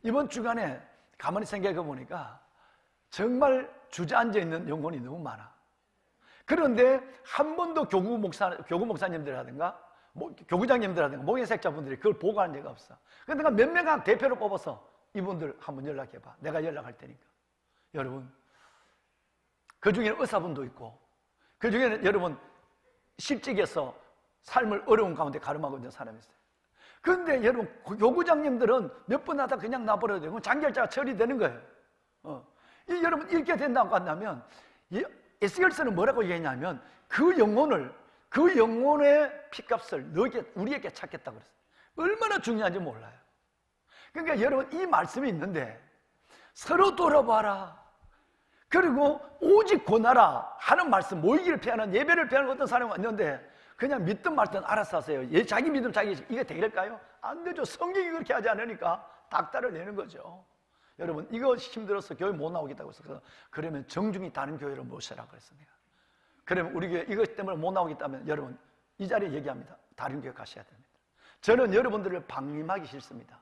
이번 주간에 가만히 생각해 보니까 정말 주저앉아 있는 영혼이 너무 많아. 그런데 한 번도 교구 목사님들이라든가 교구장님들이라든가 목회sek자분들이 그걸 보고한 적이 없어. 그런데 내가 몇 명한 대표로 뽑아서 이분들 한번 연락해봐. 내가 연락할 테니까. 여러분, 그 중에는 의사분도 있고, 그 중에는 여러분 실직에서 삶을 어려운 가운데 가름하고 있는 사람이 있어요. 그런데 여러분, 교구장님들은 몇 번 하다 그냥 놔버려야 되고 장결자가 처리되는 거예요. 이 여러분 이렇게 된다고 한다면 에스겔서는 뭐라고 얘기했냐면 그 영혼의 피값을 우리에게 찾겠다고 그랬어요. 얼마나 중요한지 몰라요. 그러니까 여러분 이 말씀이 있는데 서로 돌아봐라. 그리고 오직 권하라 하는 말씀, 모이기를 피하는 예배를 피하는 어떤 사람이 왔는데 그냥 믿든 말든 알아서 하세요. 자기 믿음 자기 이게 되겠을까요? 안 되죠. 성경이 그렇게 하지 않으니까 닥달을 내는 거죠. 여러분 이거 힘들어서 교회 못 나오겠다고 해서 그러면 정중히 다른 교회를 모셔라 그랬어 내가. 그러면 우리 교회 이것 때문에 못 나오겠다면 여러분 이 자리에 얘기합니다. 다른 교회 가셔야 됩니다. 저는 여러분들을 방임하기 싫습니다.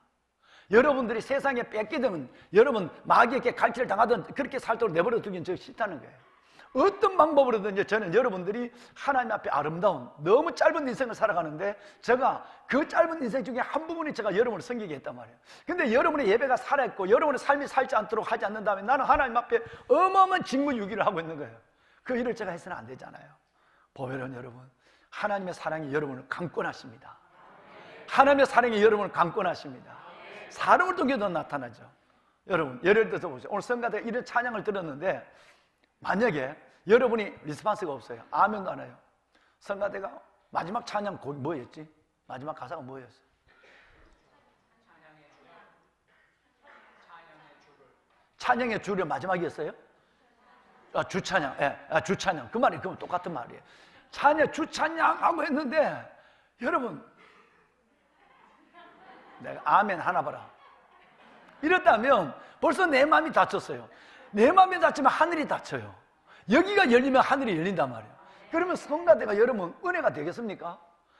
여러분들이 세상에 뺏기든 여러분 마귀에게 갈취를 당하든 그렇게 살도록 내버려 두긴 저 싫다는 거예요. 어떤 방법으로든지 저는 여러분들이 하나님 앞에 아름다운 너무 짧은 인생을 살아가는데 제가 그 짧은 인생 중에 한 부분이 제가 여러분을 섬기게 했단 말이에요. 근데 여러분의 예배가 살아있고 여러분의 삶이 살지 않도록 하지 않는다면 나는 하나님 앞에 어마어마한 직무유기를 하고 있는 거예요. 그 일을 제가 해서는 안 되잖아요. 보혈은 여러분 하나님의 사랑이 여러분을 강권하십니다. 하나님의 사랑이 여러분을 강권하십니다. 사람을 통해서 나타나죠. 여러분 예를 들어서 보세요. 오늘 성가대 이런 찬양을 들었는데 만약에 여러분이 리스폰스가 없어요. 아멘도 안 해요. 성가대가 마지막 찬양 곡이 뭐였지? 마지막 가사가 뭐였어요? 찬양의 주를 마지막이었어요? 주찬양. 예, 주찬양. 그 말이 그건 똑같은 말이에요. 주찬양하고 했는데 여러분 내가 아멘 하나 봐라. 이렇다면 벌써 내 마음이 다쳤어요. 내 마음이 다치면 하늘이 닫혀요. 여기가 열리면 하늘이 열린단 말이에요. 그러면 성가대가 여러분 은혜가 되겠습니까?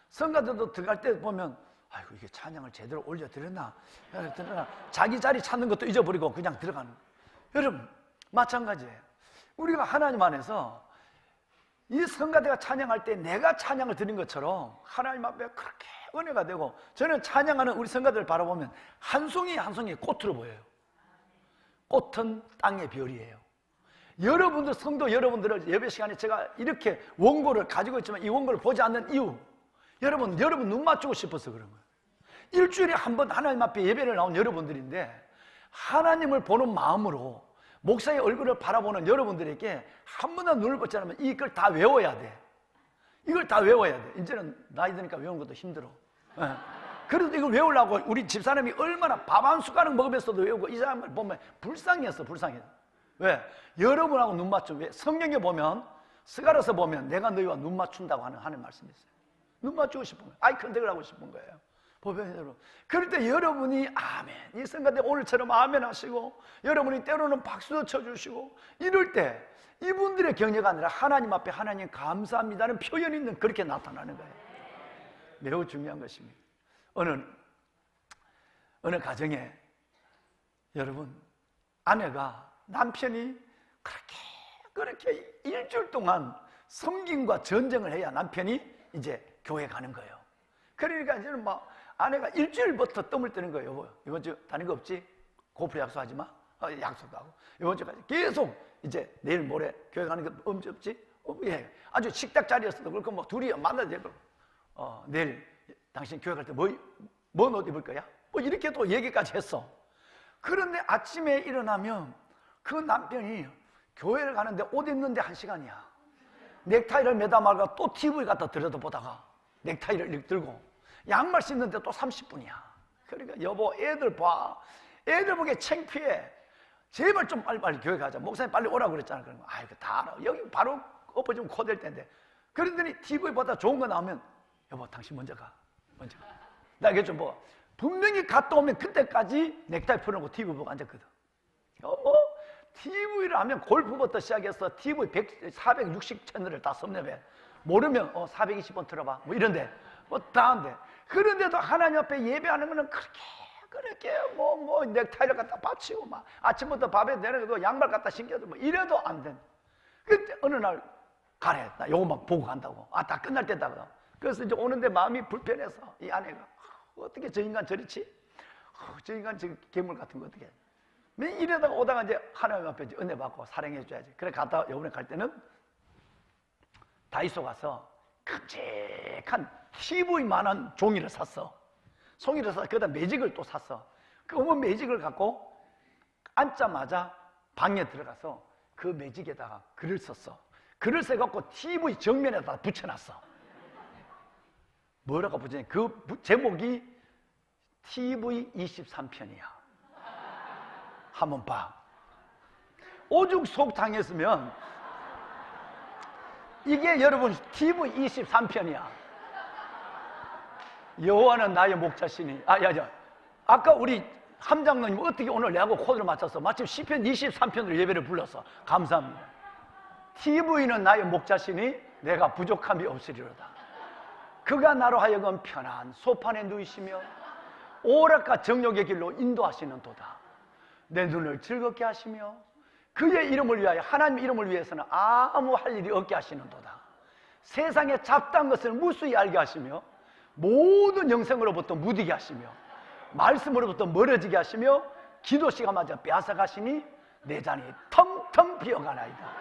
성가대도 들어갈 때 보면 아이고 이게 찬양을 제대로 올려드렸나? 자기 자리 찾는 것도 잊어버리고 그냥 들어가는 거예요. 여러분 마찬가지예요. 우리가 하나님 안에서 이 성가대가 찬양할 때 내가 찬양을 드린 것처럼 하나님 앞에 그렇게 은혜가 되고 저는 찬양하는 우리 성가대를 바라보면 한 송이 한 송이 꽃으로 보여요. 꽃은 땅의 별이에요. 여러분들 성도 여러분들을 예배 시간에 제가 이렇게 원고를 가지고 있지만 이 원고를 보지 않는 이유 여러분 눈 맞추고 싶어서 그런 거예요. 일주일에 한 번 하나님 앞에 예배를 나온 여러분들인데 하나님을 보는 마음으로 목사의 얼굴을 바라보는 여러분들에게 한 번도 눈을 뻗지 않으면 이걸 다 외워야 돼. 이걸 다 외워야 돼. 이제는 나이 드니까 외우는 것도 힘들어. 그래도 이걸 외우려고 우리 집사람이 얼마나 밥 한 숟가락 먹으면서도 외우고 이 사람을 보면 불쌍했어. 왜? 여러분하고 눈 맞춤. 왜? 성경에 보면 스가랴서 보면 내가 너희와 눈 맞춘다고 하는 말씀이 있어요. 눈 맞추고 싶은 거예요. 아이 컨택을 하고 싶은 거예요. 보면 여러분 그럴 때 여러분이 아멘 이 성가대 오늘처럼 아멘 하시고 여러분이 때로는 박수도 쳐주시고 이럴 때 이분들의 격려가 아니라 하나님 앞에 하나님 감사합니다는 표현이 있는 그렇게 나타나는 거예요. 매우 중요한 것입니다. 어느 가정에 여러분 아내가 남편이 그렇게 일주일 동안 섬김과 전쟁을 해야 남편이 이제 교회 가는 거예요. 그러니까 이제는 막 아내가 일주일부터 뜸을 뜨는 거예요. 여보, 이번 주 다른 거 없지? 고프 약속하지 마. 약속하고 이번 주까지 계속 이제 내일 모레 교회 가는 거 없지? 예. 아주 식탁 자리에서도 그렇고 뭐 둘이 만나야 되고 내일 당신 교회 갈 때 뭔 옷 입을 거야? 뭐 이렇게 또 얘기까지 했어. 그런데 아침에 일어나면 그 남편이 교회를 가는데 옷 입는데 1시간이야. 넥타이를 매다 말고 또 TV 갖다 들여다보다가 넥타이를 들고 양말 신는데 또 30분이야. 그러니까 여보 애들 봐. 애들 보기에 창피해. 제발 좀 빨리빨리 교회 가자. 목사님 빨리 오라고 그랬잖아. 그러면 아이고 다 알아. 여기 바로 엎어지면 코될 텐데. 그러더니 TV보다 좋은 거 나오면 여보 당신 먼저 가. 나 이게 좀 뭐 분명히 갔다 오면 그때까지 넥타이 풀어놓고 TV 보고 앉았거든. 여보 TV를 하면 골프부터 시작해서 TV 460 채널을 다 섭렵해. 모르면 420번 틀어봐. 뭐 이런데 뭐 다 한대. 그런데도 하나님 앞에 예배하는 거는 그렇게 그렇게 뭐 넥타이를 갖다 받치고 막 아침부터 밥에 내려도 양말 갖다 신겨도 뭐 이래도 안 된. 그때 어느 날 가래. 나 요거 막 보고 간다고. 아, 다 끝날 때다. 그래서 이제 오는데 마음이 불편해서 이 아내가 어떻게 저 인간 저리지? 저 인간 저 괴물 같은 거 어떻게? 이러다가 오다가 이제 하나님 앞에 이제 은혜 받고 사랑해 줘야지. 그래 갔다 요번에 갈 때는 다이소 가서 큼직한 TV만한 종이를 샀어. 송이를 사서 거기다 매직을 또 샀어. 그 매직을 갖고 앉자마자 방에 들어가서 그 매직에다가 글을 썼어. 글을 써갖고 TV 정면에다 붙여놨어. 뭐라고 붙여놨냐? 그 제목이 TV 23편이야. 한번 봐. 오죽 속 상했으면 이게 여러분 TV 23편이야. 여호와는 나의 목자시니. 아까 우리 함장로님 어떻게 오늘 내하고 코드를 맞췄어? 마침 시편 23편으로 예배를 불렀어. 감사합니다. TV는 나의 목자시니 내가 부족함이 없으리로다. 그가 나로 하여금 편한 소판에 누이시며 오락과 정욕의 길로 인도하시는 도다. 내 눈을 즐겁게 하시며 그의 이름을 위하여, 하나님 이름을 위해서는 아무 할 일이 없게 하시는 도다. 세상에 잡다한 것을 무수히 알게 하시며 모든 영생으로부터 무디게 하시며 말씀으로부터 멀어지게 하시며 기도 시간마저 빼앗아가시니 내 잔이 텅텅 비어가나이다.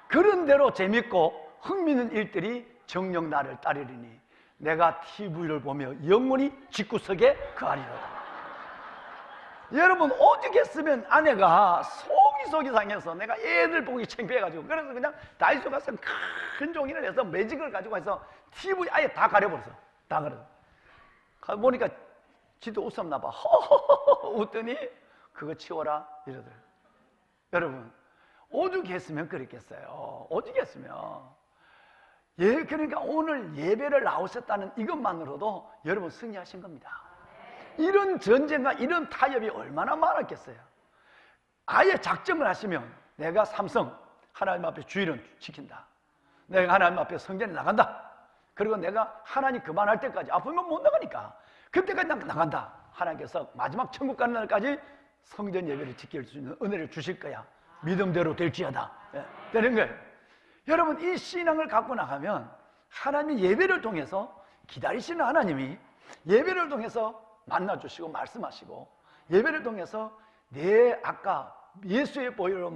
그런 대로 재밌고 흥미있는 일들이 정녕 나를 따르리니 내가 TV를 보며 영원히 집구석에 거하리로다. 여러분, 오죽했으면 아내가 속이 상해서 내가 애들 보기 창피해가지고 그래서 그냥 다이소 가서 큰 종이를 해서 매직을 가지고 해서 TV 아예 다 가려버렸어. 다 가려. 보니까 지도 웃었나 봐. 허허허 웃더니 그거 치워라 이러더래. 여러분, 오죽했으면 그랬겠어요. 오죽했으면. 예, 그러니까 오늘 예배를 나오셨다는 이것만으로도 여러분 승리하신 겁니다. 이런 전쟁과 이런 타협이 얼마나 많았겠어요. 아예 작정을 하시면 내가 삼성 하나님 앞에 주일은 지킨다. 내가 하나님 앞에 성전에 나간다. 그리고 내가 하나님 그만할 때까지, 아프면 못 나가니까 그때까지 나간다. 하나님께서 마지막 천국 가는 날까지 성전 예배를 지킬 수 있는 은혜를 주실 거야. 믿음대로 될지어다. 되는 거예요. 여러분, 이 신앙을 갖고 나가면 하나님이 예배를 통해서 기다리시는 하나님이 예배를 통해서 만나주시고 말씀하시고 예배를 통해서 내 아까 예수의 보혈로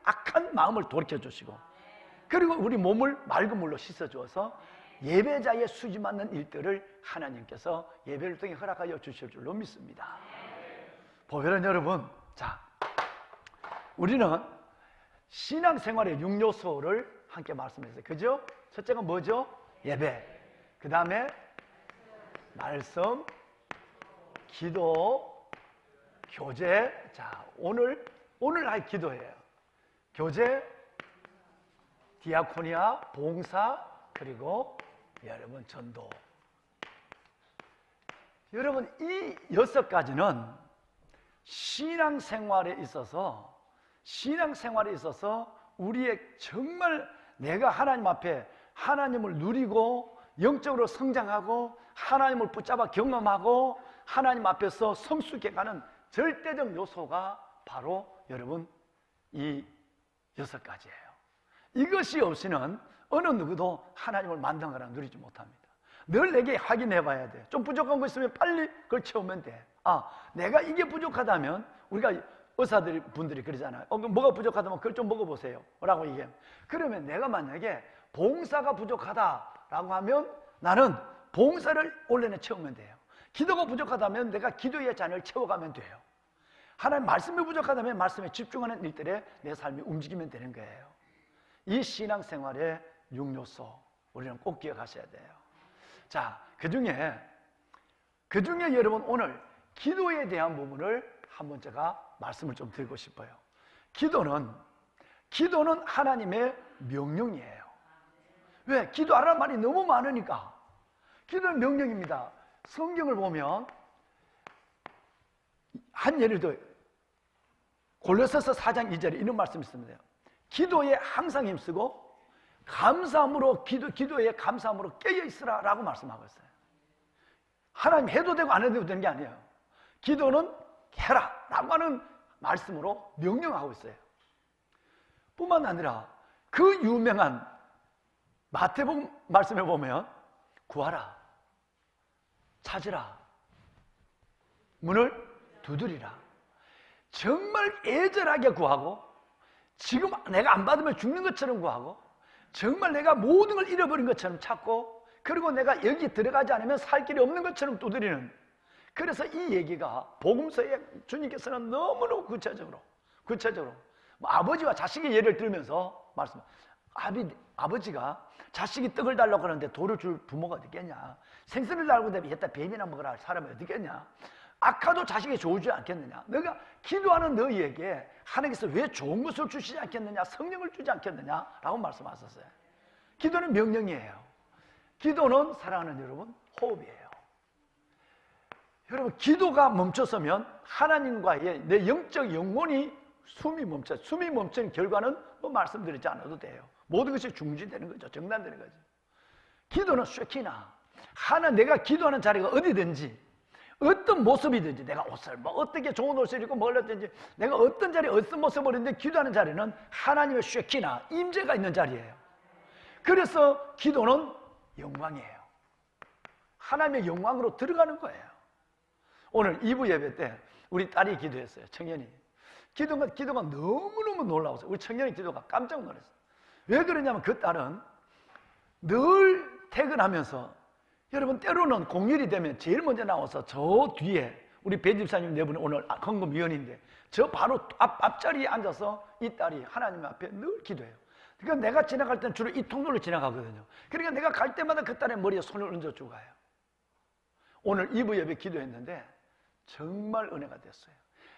악한 마음을 돌이켜주시고 그리고 우리 몸을 맑은 물로 씻어주어서 예배자의 수지 맞는 일들을 하나님께서 예배를 통해 허락하여 주실 줄로 믿습니다. 보혈은 여러분, 자, 우리는 신앙생활의 6요소를 함께 말씀했어요. 그죠? 첫째가 뭐죠? 예배. 그 다음에 말씀, 기도, 교제. 자, 오늘 할 기도예요. 교제, 디아코니아, 봉사, 그리고 여러분 전도. 여러분, 이 6가지는 신앙생활에 있어서 우리의 정말 내가 하나님 앞에 하나님을 누리고 영적으로 성장하고 하나님을 붙잡아 경험하고 하나님 앞에서 성숙해가는 절대적 요소가 바로 여러분 이 6가지예요. 이것이 없이는 어느 누구도 하나님을 만나거나 누리지 못합니다. 늘 내게 확인해 봐야 돼. 좀 부족한 거 있으면 빨리 그걸 채우면 돼. 내가 이게 부족하다면, 우리가 의사분들이 그러잖아요. 그럼 뭐가 부족하다면 그걸 좀 먹어보세요 라고 얘기해요. 그러면 내가 만약에 봉사가 부족하다라고 하면 나는 봉사를 원래는 채우면 돼요. 기도가 부족하다면 내가 기도의 잔을 채워가면 돼요. 하나님 말씀이 부족하다면 말씀에 집중하는 일들에 내 삶이 움직이면 되는 거예요. 이 신앙생활의 6요소 우리는 꼭 기억하셔야 돼요. 자, 그 중에 여러분 오늘 기도에 대한 부분을 한번 제가 말씀을 좀 드리고 싶어요. 기도는 하나님의 명령이에요. 왜? 기도하라는 말이 너무 많으니까. 기도는 명령입니다. 성경을 보면 한 예를 들어 골로새서 4장 2절에 이런 말씀이 있습니다. 기도에 항상 힘쓰고 감사함으로 기도에 감사함으로 깨어 있으라 라고 말씀하고 있어요. 하나님 해도 되고 안 해도 되는 게 아니에요. 기도는 해라 라고 하는 말씀으로 명령하고 있어요. 뿐만 아니라 그 유명한 마태복음 말씀에 보면 구하라, 찾으라, 문을 두드리라. 정말 애절하게 구하고, 지금 내가 안 받으면 죽는 것처럼 구하고, 정말 내가 모든 걸 잃어버린 것처럼 찾고, 그리고 내가 여기 들어가지 않으면 살 길이 없는 것처럼 두드리는. 그래서 이 얘기가 복음서에 주님께서는 너무너무 구체적으로 뭐 아버지와 자식의 예를 들면서 말씀. 아버지가 자식이 떡을 달라고 하는데 돌을 줄 부모가 어디겠냐? 생선을 달고 되면 얘다 뱀이나 먹으라 할 사람이 어디겠냐? 악하도 자식이 좋지 않겠느냐? 너가 기도하는 너희에게 하나님께서 왜 좋은 것을 주시지 않겠느냐? 성령을 주지 않겠느냐? 라고 말씀하셨어요. 기도는 명령이에요. 기도는 사랑하는 여러분 호흡이에요. 여러분 기도가 멈춰서면 하나님과의 내 영적 영혼이 숨이 멈춘 결과는 뭐 말씀드리지 않아도 돼요. 모든 것이 중지되는 거죠. 정단되는 거죠. 기도는 쉐키나 내가 기도하는 자리가 어디든지 어떤 모습이든지, 내가 옷을 뭐 어떻게 좋은 옷을 입고 뭘 했든지, 내가 어떤 자리에 어떤 모습을 했는데 기도하는 자리는 하나님의 쉐키나 임재가 있는 자리예요. 그래서 기도는 영광이에요. 하나님의 영광으로 들어가는 거예요. 오늘 2부 예배 때 우리 딸이 기도했어요. 청년이 기도가 너무너무 놀라웠어요. 우리 청년의 기도가 깜짝 놀랐어요. 왜 그러냐면 그 딸은 늘 퇴근하면서, 여러분 때로는 공휴일이 되면 제일 먼저 나와서 저 뒤에 우리 배 집사님 네 분이 오늘 헌금위원인데 저 바로 앞자리에 앉아서 이 딸이 하나님 앞에 늘 기도해요. 그러니까 내가 지나갈 때는 주로 이 통로를 지나가거든요. 그러니까 내가 갈 때마다 그 딸의 머리에 손을 얹어주고 가요. 오늘 2부 예배 기도했는데 정말 은혜가 됐어요.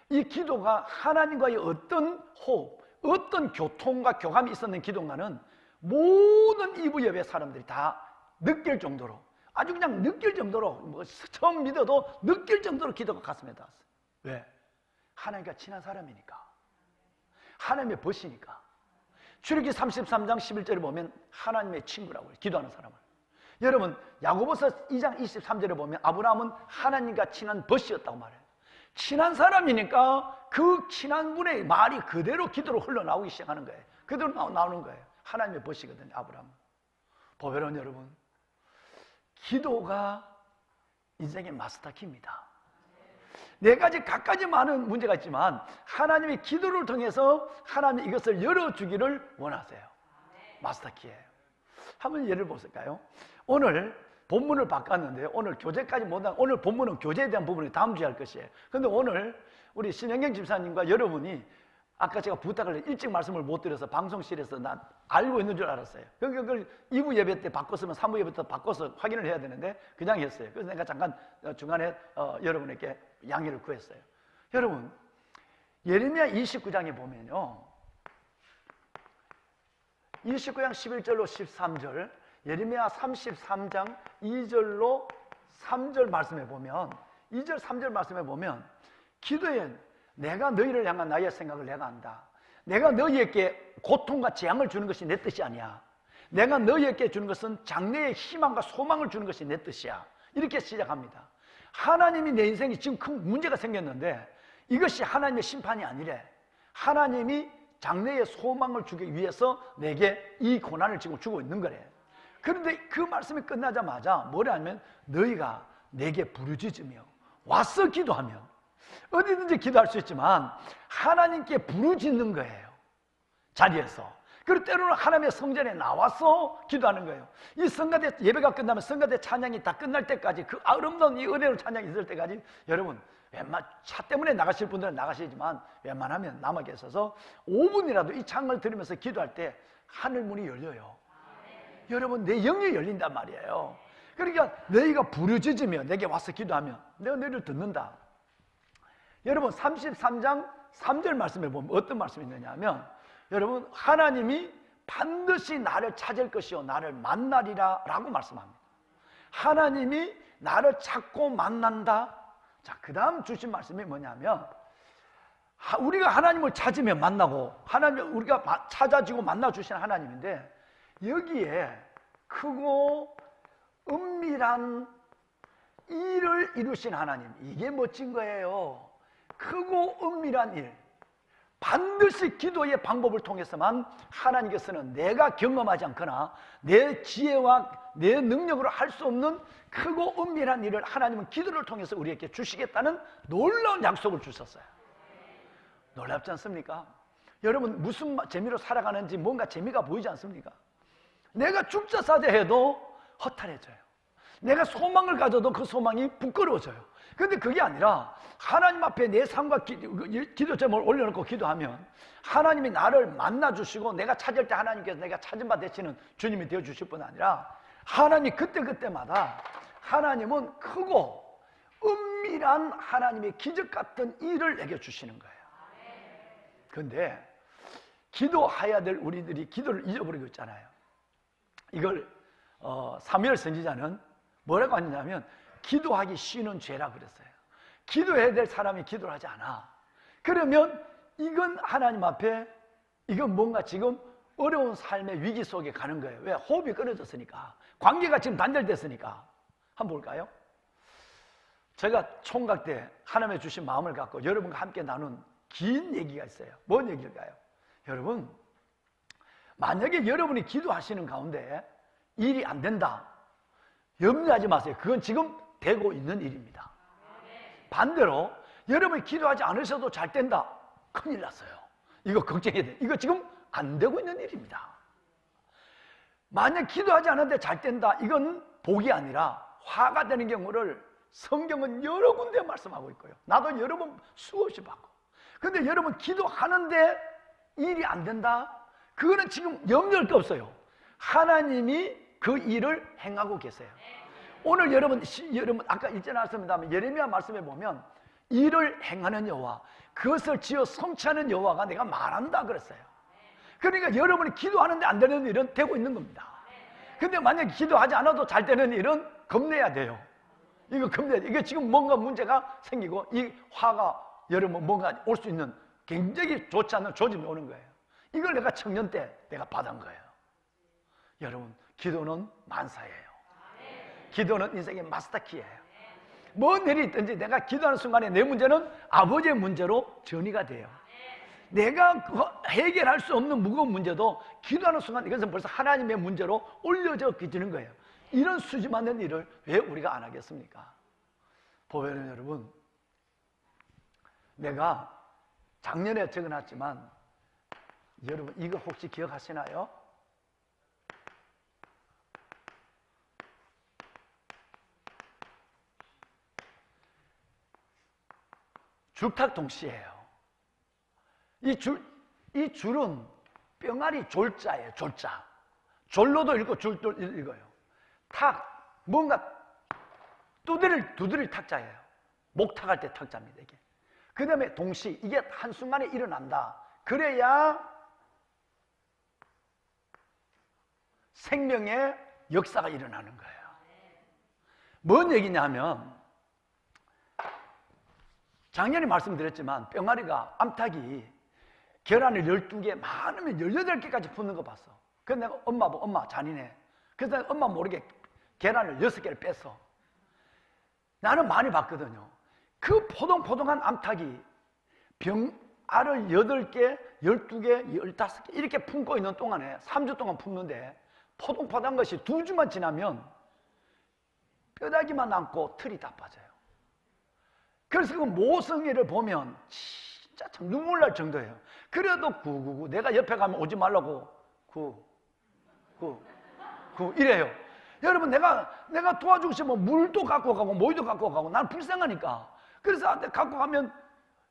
이 기도가 하나님과의 어떤 호흡, 어떤 교통과 교감이 있었는 기도인가는 모든 2부 예배 사람들이 다 느낄 정도로, 아주 그냥 느낄 정도로, 뭐 처음 믿어도 느낄 정도로 기도가 가슴에 닿았어요. 왜? 하나님과 친한 사람이니까, 하나님의 벗이니까. 출애굽기 33장 11절에 보면 하나님의 친구라고 해요. 기도하는 사람을. 여러분 야고보서 2장 23절에 보면 아브라함은 하나님과 친한 벗이었다고 말해요. 친한 사람이니까 그 친한 분의 말이 그대로 기도로 흘러나오기 시작하는 거예요. 그대로 나오는 거예요. 하나님의 벗이거든요, 아브라함은. 보배로운 여러분, 기도가 인생의 마스터키입니다. 네 가지 각가지 많은 문제가 있지만 하나님의 기도를 통해서 하나님이 이것을 열어주기를 원하세요. 마스터키예요. 한번 예를 보실까요? 오늘 본문을 바꿨는데요. 오늘 교재까지 못한, 오늘 본문은 교재에 대한 부분을 다음 주에 할 것이에요. 그런데 오늘 우리 신영경 집사님과 여러분이 아까 제가 부탁을 일찍 말씀을 못 드려서 방송실에서 난 알고 있는 줄 알았어요. 그걸 2부 예배 때 바꿨으면 3부 예배 때 바꿔서 확인을 해야 되는데 그냥 했어요. 그래서 내가 잠깐 중간에 여러분에게 양해를 구했어요. 여러분 예레미야 29장에 보면요, 29장 11절로 13절, 예레미야 33장 2절로 3절 말씀에 보면, 2절 3절 말씀에 보면 기도에 내가 너희를 향한 나의 생각을 내가 안다. 내가 너희에게 고통과 재앙을 주는 것이 내 뜻이 아니야. 내가 너희에게 주는 것은 장래의 희망과 소망을 주는 것이 내 뜻이야. 이렇게 시작합니다. 하나님이 내 인생에 지금 큰 문제가 생겼는데 이것이 하나님의 심판이 아니래. 하나님이 장래의 소망을 주기 위해서 내게 이 고난을 지금 주고 있는 거래. 그런데 그 말씀이 끝나자마자 뭐라면 너희가 내게 부르짖으며 와서 기도하면, 어디든지 기도할 수 있지만 하나님께 부르짖는 거예요. 자리에서. 그리고 때로는 하나님의 성전에 나와서 기도하는 거예요. 이 성가대 예배가 끝나면 성가대 찬양이 다 끝날 때까지, 그 아름다운 이 은혜로 찬양이 있을 때까지, 여러분 차 때문에 나가실 분들은 나가시지만 웬만하면 남아 계셔서 5분이라도 이 창을 들으면서 기도할 때 하늘 문이 열려요. 여러분 내 영이 열린단 말이에요. 그러니까 너희가 부르짖으며 내게 와서 기도하면 내가 너희를 듣는다. 여러분 33장 3절 말씀에 보면 어떤 말씀이 있느냐 하면, 여러분 하나님이 반드시 나를 찾을 것이요 나를 만나리라 라고 말씀합니다. 하나님이 나를 찾고 만난다. 자, 그 다음 주신 말씀이 뭐냐면, 우리가 하나님을 찾으면 만나고, 하나님 우리가 찾아지고 만나 주시는 일을 이루신 하나님, 이게 멋진 거예요. 크고 은밀한 일, 반드시 기도의 방법을 통해서만 하나님께서는 내가 경험하지 않거나 내 지혜와 내 능력으로 할 수 없는 크고 은밀한 일을 하나님은 기도를 통해서 우리에게 주시겠다는 놀라운 약속을 주셨어요. 놀랍지 않습니까? 여러분, 무슨 재미로 살아가는지 뭔가 재미가 보이지 않습니까? 내가 죽자 사자 해도 허탈해져요. 내가 소망을 가져도 그 소망이 부끄러워져요. 근데 그게 아니라 하나님 앞에 내 삶과 기도 제목을 올려놓고 기도하면 하나님이 나를 만나주시고, 내가 찾을 때 하나님께서 내가 찾은 바 되시는 주님이 되어주실 뿐 아니라 하나님이 그때그때마다 하나님은 크고 은밀한 하나님의 기적 같은 일을 내게 주시는 거예요. 그런데 기도해야 될 우리들이 기도를 잊어버리고 있잖아요. 이걸 사무엘 선지자는 뭐라고 하냐면 기도하기 쉬는 죄라 그랬어요. 기도해야 될 사람이 기도를 하지 않아. 그러면 이건 하나님 앞에, 이건 뭔가 지금 어려운 삶의 위기 속에 가는 거예요. 왜? 호흡이 끊어졌으니까, 관계가 지금 단절됐으니까. 한번 볼까요? 제가 총각 때 하나님의 주신 마음을 갖고 여러분과 함께 나눈 긴 얘기가 있어요. 뭔 얘기일까요? 여러분, 만약에 여러분이 기도하시는 가운데 일이 안 된다, 염려하지 마세요. 그건 지금 되고 있는 일입니다. 반대로 여러분이 기도하지 않으셔도 잘 된다, 큰일 났어요. 이거 걱정해야 돼. 이거 지금 안 되고 있는 일입니다. 만약 기도하지 않았는데 잘 된다, 이건 복이 아니라 화가 되는 경우를 성경은 여러 군데 말씀하고 있고요. 나도 여러 번 수없이 봤고. 근데 여러분, 기도하는데 일이 안 된다, 그거는 지금 염려할 게 없어요. 하나님이 그 일을 행하고 계세요. 오늘 여러분 아까 읽지 않았습니다만 예레미야 말씀에 보면 일을 행하는 여호와, 그것을 지어 성취하는 여호와가 내가 말한다 그랬어요. 그러니까 여러분이 기도하는데 안 되는 일은 되고 있는 겁니다. 근데 만약에 기도하지 않아도 잘 되는 일은 겁내야 돼요. 이거 겁내야 돼요. 이게 지금 뭔가 문제가 생기고 이 화가 여러분 뭔가 올 수 있는 굉장히 좋지 않은 조짐이 오는 거예요. 이걸 내가 청년 때 내가 받은 거예요. 여러분, 기도는 만사예요. 기도는 인생의 마스터키예요. 뭔 일이 있든지 내가 기도하는 순간에 내 문제는 아버지의 문제로 전이가 돼요. 내가 해결할 수 없는 무거운 문제도 기도하는 순간 이것은 벌써 하나님의 문제로 올려져 기지는 거예요. 이런 수지 맞는 일을 왜 우리가 안 하겠습니까? 보면은 여러분, 내가 작년에 적어놨지만 여러분 이거 혹시 기억하시나요? 줄탁동시예요. 이 줄은 뿅아리 졸자예요. 졸자. 졸로도 읽고 줄도 읽어요. 탁, 뭔가 두드릴 탁자예요. 목탁할 때 탁자입니다, 이게. 그 다음에 동시, 이게 한순간에 일어난다. 그래야 생명의 역사가 일어나는 거예요. 뭔 얘기냐 하면, 작년에 말씀드렸지만 뿅아리가 암탉이 계란을 12개, 많으면 18개까지 푸는 거 봤어. 그래서 내가 엄마 보고, 엄마 잔인해. 그래서 엄마 모르게 계란을 6개를 뺐어. 나는 많이 봤거든요. 그 포동포동한 암탉이 알을 8개, 12개, 15개 이렇게 품고 있는 동안에 3주 동안 품는데 포동포동한 것이 2주만 지나면 뼈다귀만 남고 털이 다 빠져요. 그래서 그 모성애를 보면 진짜 참 눈물 날 정도예요. 그래도 구구구 내가 옆에 가면 오지 말라고 구 이래요. 여러분, 내가 도와주고 싶으면 물도 갖고 가고 모이도 갖고 가고 난 불쌍하니까. 그래서 나한테 갖고 가면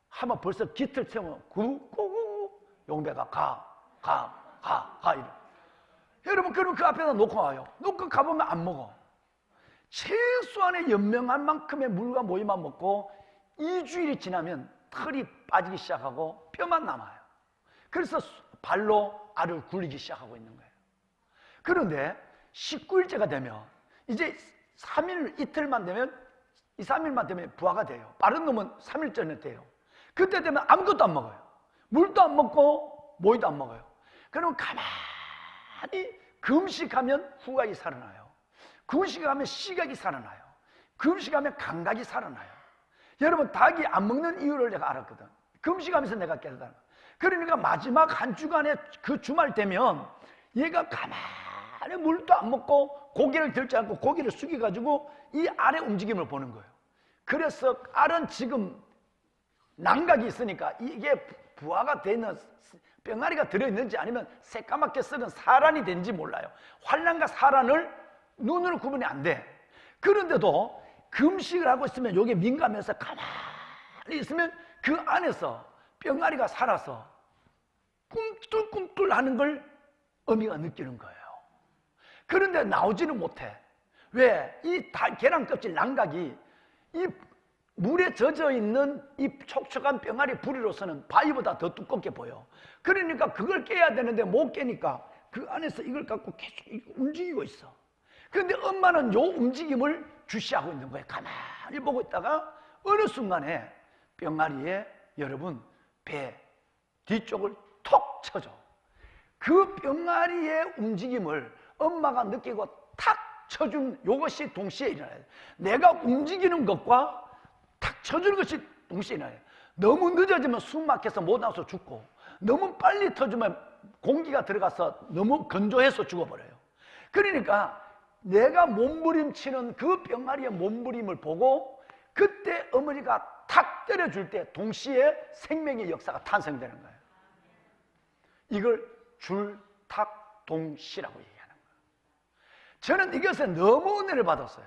하면 벌써 깃을 세우면 구구구 용배가 가 이래. 여러분, 그러면 그 앞에다 놓고 와요. 놓고 가보면 안 먹어. 최소한의 연명한 만큼의 물과 모이만 먹고 2주일이 지나면 털이 빠지기 시작하고 뼈만 남아요. 그래서 발로 알을 굴리기 시작하고 있는 거예요. 그런데 19일째가 되면 이제 3일 이틀만 되면 2, 3일만 되면 부화가 돼요. 빠른 놈은 3일 전에 돼요. 그때 되면 아무것도 안 먹어요. 물도 안 먹고 모이도 안 먹어요. 그러면 가만히 금식하면 후각이 살아나요. 금식하면 시각이 살아나요. 금식하면 감각이 살아나요. 여러분, 닭이 안 먹는 이유를 내가 알았거든. 금식하면서 내가 깨달아. 그러니까 마지막 한 주간에 그 주말 되면 얘가 가만히 물도 안 먹고 고기를 들지 않고 고기를 숙여가지고 이 알의 움직임을 보는 거예요. 그래서 알은 지금 난각이 있으니까 이게 부화가 되는 병아리가 들어있는지 아니면 새까맣게 썩은 사란이 된지 몰라요. 환란과 사란을 눈으로 구분이 안 돼. 그런데도 금식을 하고 있으면 여기에 민감해서 가만히 있으면 그 안에서 병아리가 살아서 꿈틀꿈틀 하는 걸 어미가 느끼는 거예요. 그런데 나오지는 못해. 왜? 이 계란 껍질 난각이 이 물에 젖어 있는 이 촉촉한 병아리 부리로서는 바위보다 더 두껍게 보여. 그러니까 그걸 깨야 되는데 못 깨니까 그 안에서 이걸 갖고 계속 움직이고 있어. 그런데 엄마는 요 움직임을 주시하고 있는 거예요. 가만히 보고 있다가 어느 순간에 병아리에 여러분 배 뒤쪽을 톡 쳐줘. 그 병아리의 움직임을 엄마가 느끼고 탁 쳐준 요것이 동시에 일어나요. 내가 움직이는 것과 탁 쳐주는 것이 동시에 일어나요. 너무 늦어지면 숨 막혀서 못 나와서 죽고, 너무 빨리 터주면 공기가 들어가서 너무 건조해서 죽어버려요. 그러니까 내가 몸부림치는 그 병아리의 몸부림을 보고 그때 어머니가 탁 때려줄 때 동시에 생명의 역사가 탄생되는 거예요. 이걸 줄탁동시라고 얘기하는 거예요. 저는 이것에 너무 은혜를 받았어요.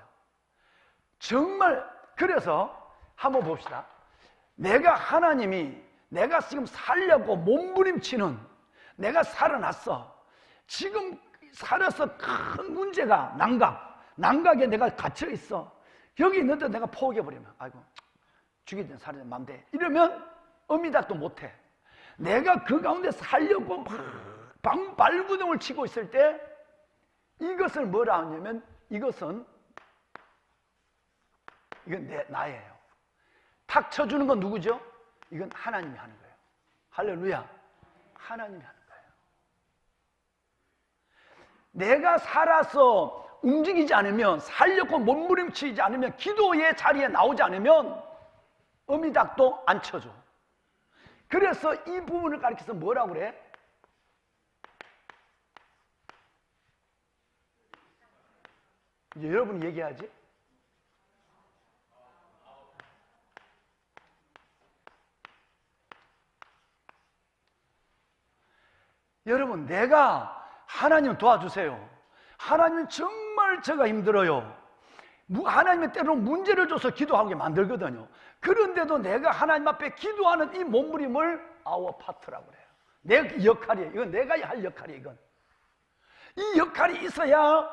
정말. 그래서 한번 봅시다. 내가 하나님이 내가 지금 살려고 몸부림치는, 내가 살아났어. 지금 살아서 큰 문제가 난각에 내가 갇혀 있어. 여기 있는데 내가 포기해버리면 아이고 죽이든 살이든 맘대 이러면 어미닭도 못해. 내가 그 가운데 살려고 발구동을 치고 있을 때 이것을 뭐라 하냐면 이건 나예요. 탁 쳐주는 건 누구죠? 이건 하나님이 하는 거예요. 할렐루야. 하나님이 하는 거예요. 내가 살아서 움직이지 않으면, 살려고 몸부림치지 않으면, 기도의 자리에 나오지 않으면 어미닭도 안 쳐줘. 그래서 이 부분을 가리켜서 뭐라고 그래? 이제 여러분이 얘기하지? 여러분, 내가 하나님 도와주세요. 하나님 정말 제가 힘들어요. 하나님의 때로는 문제를 줘서 기도하게 만들거든요. 그런데도 내가 하나님 앞에 기도하는 이 몸부림을 아워 파트라고 그래요. 내 역할이에요. 이건 내가 할 역할이에요. 이건 이 역할이 있어야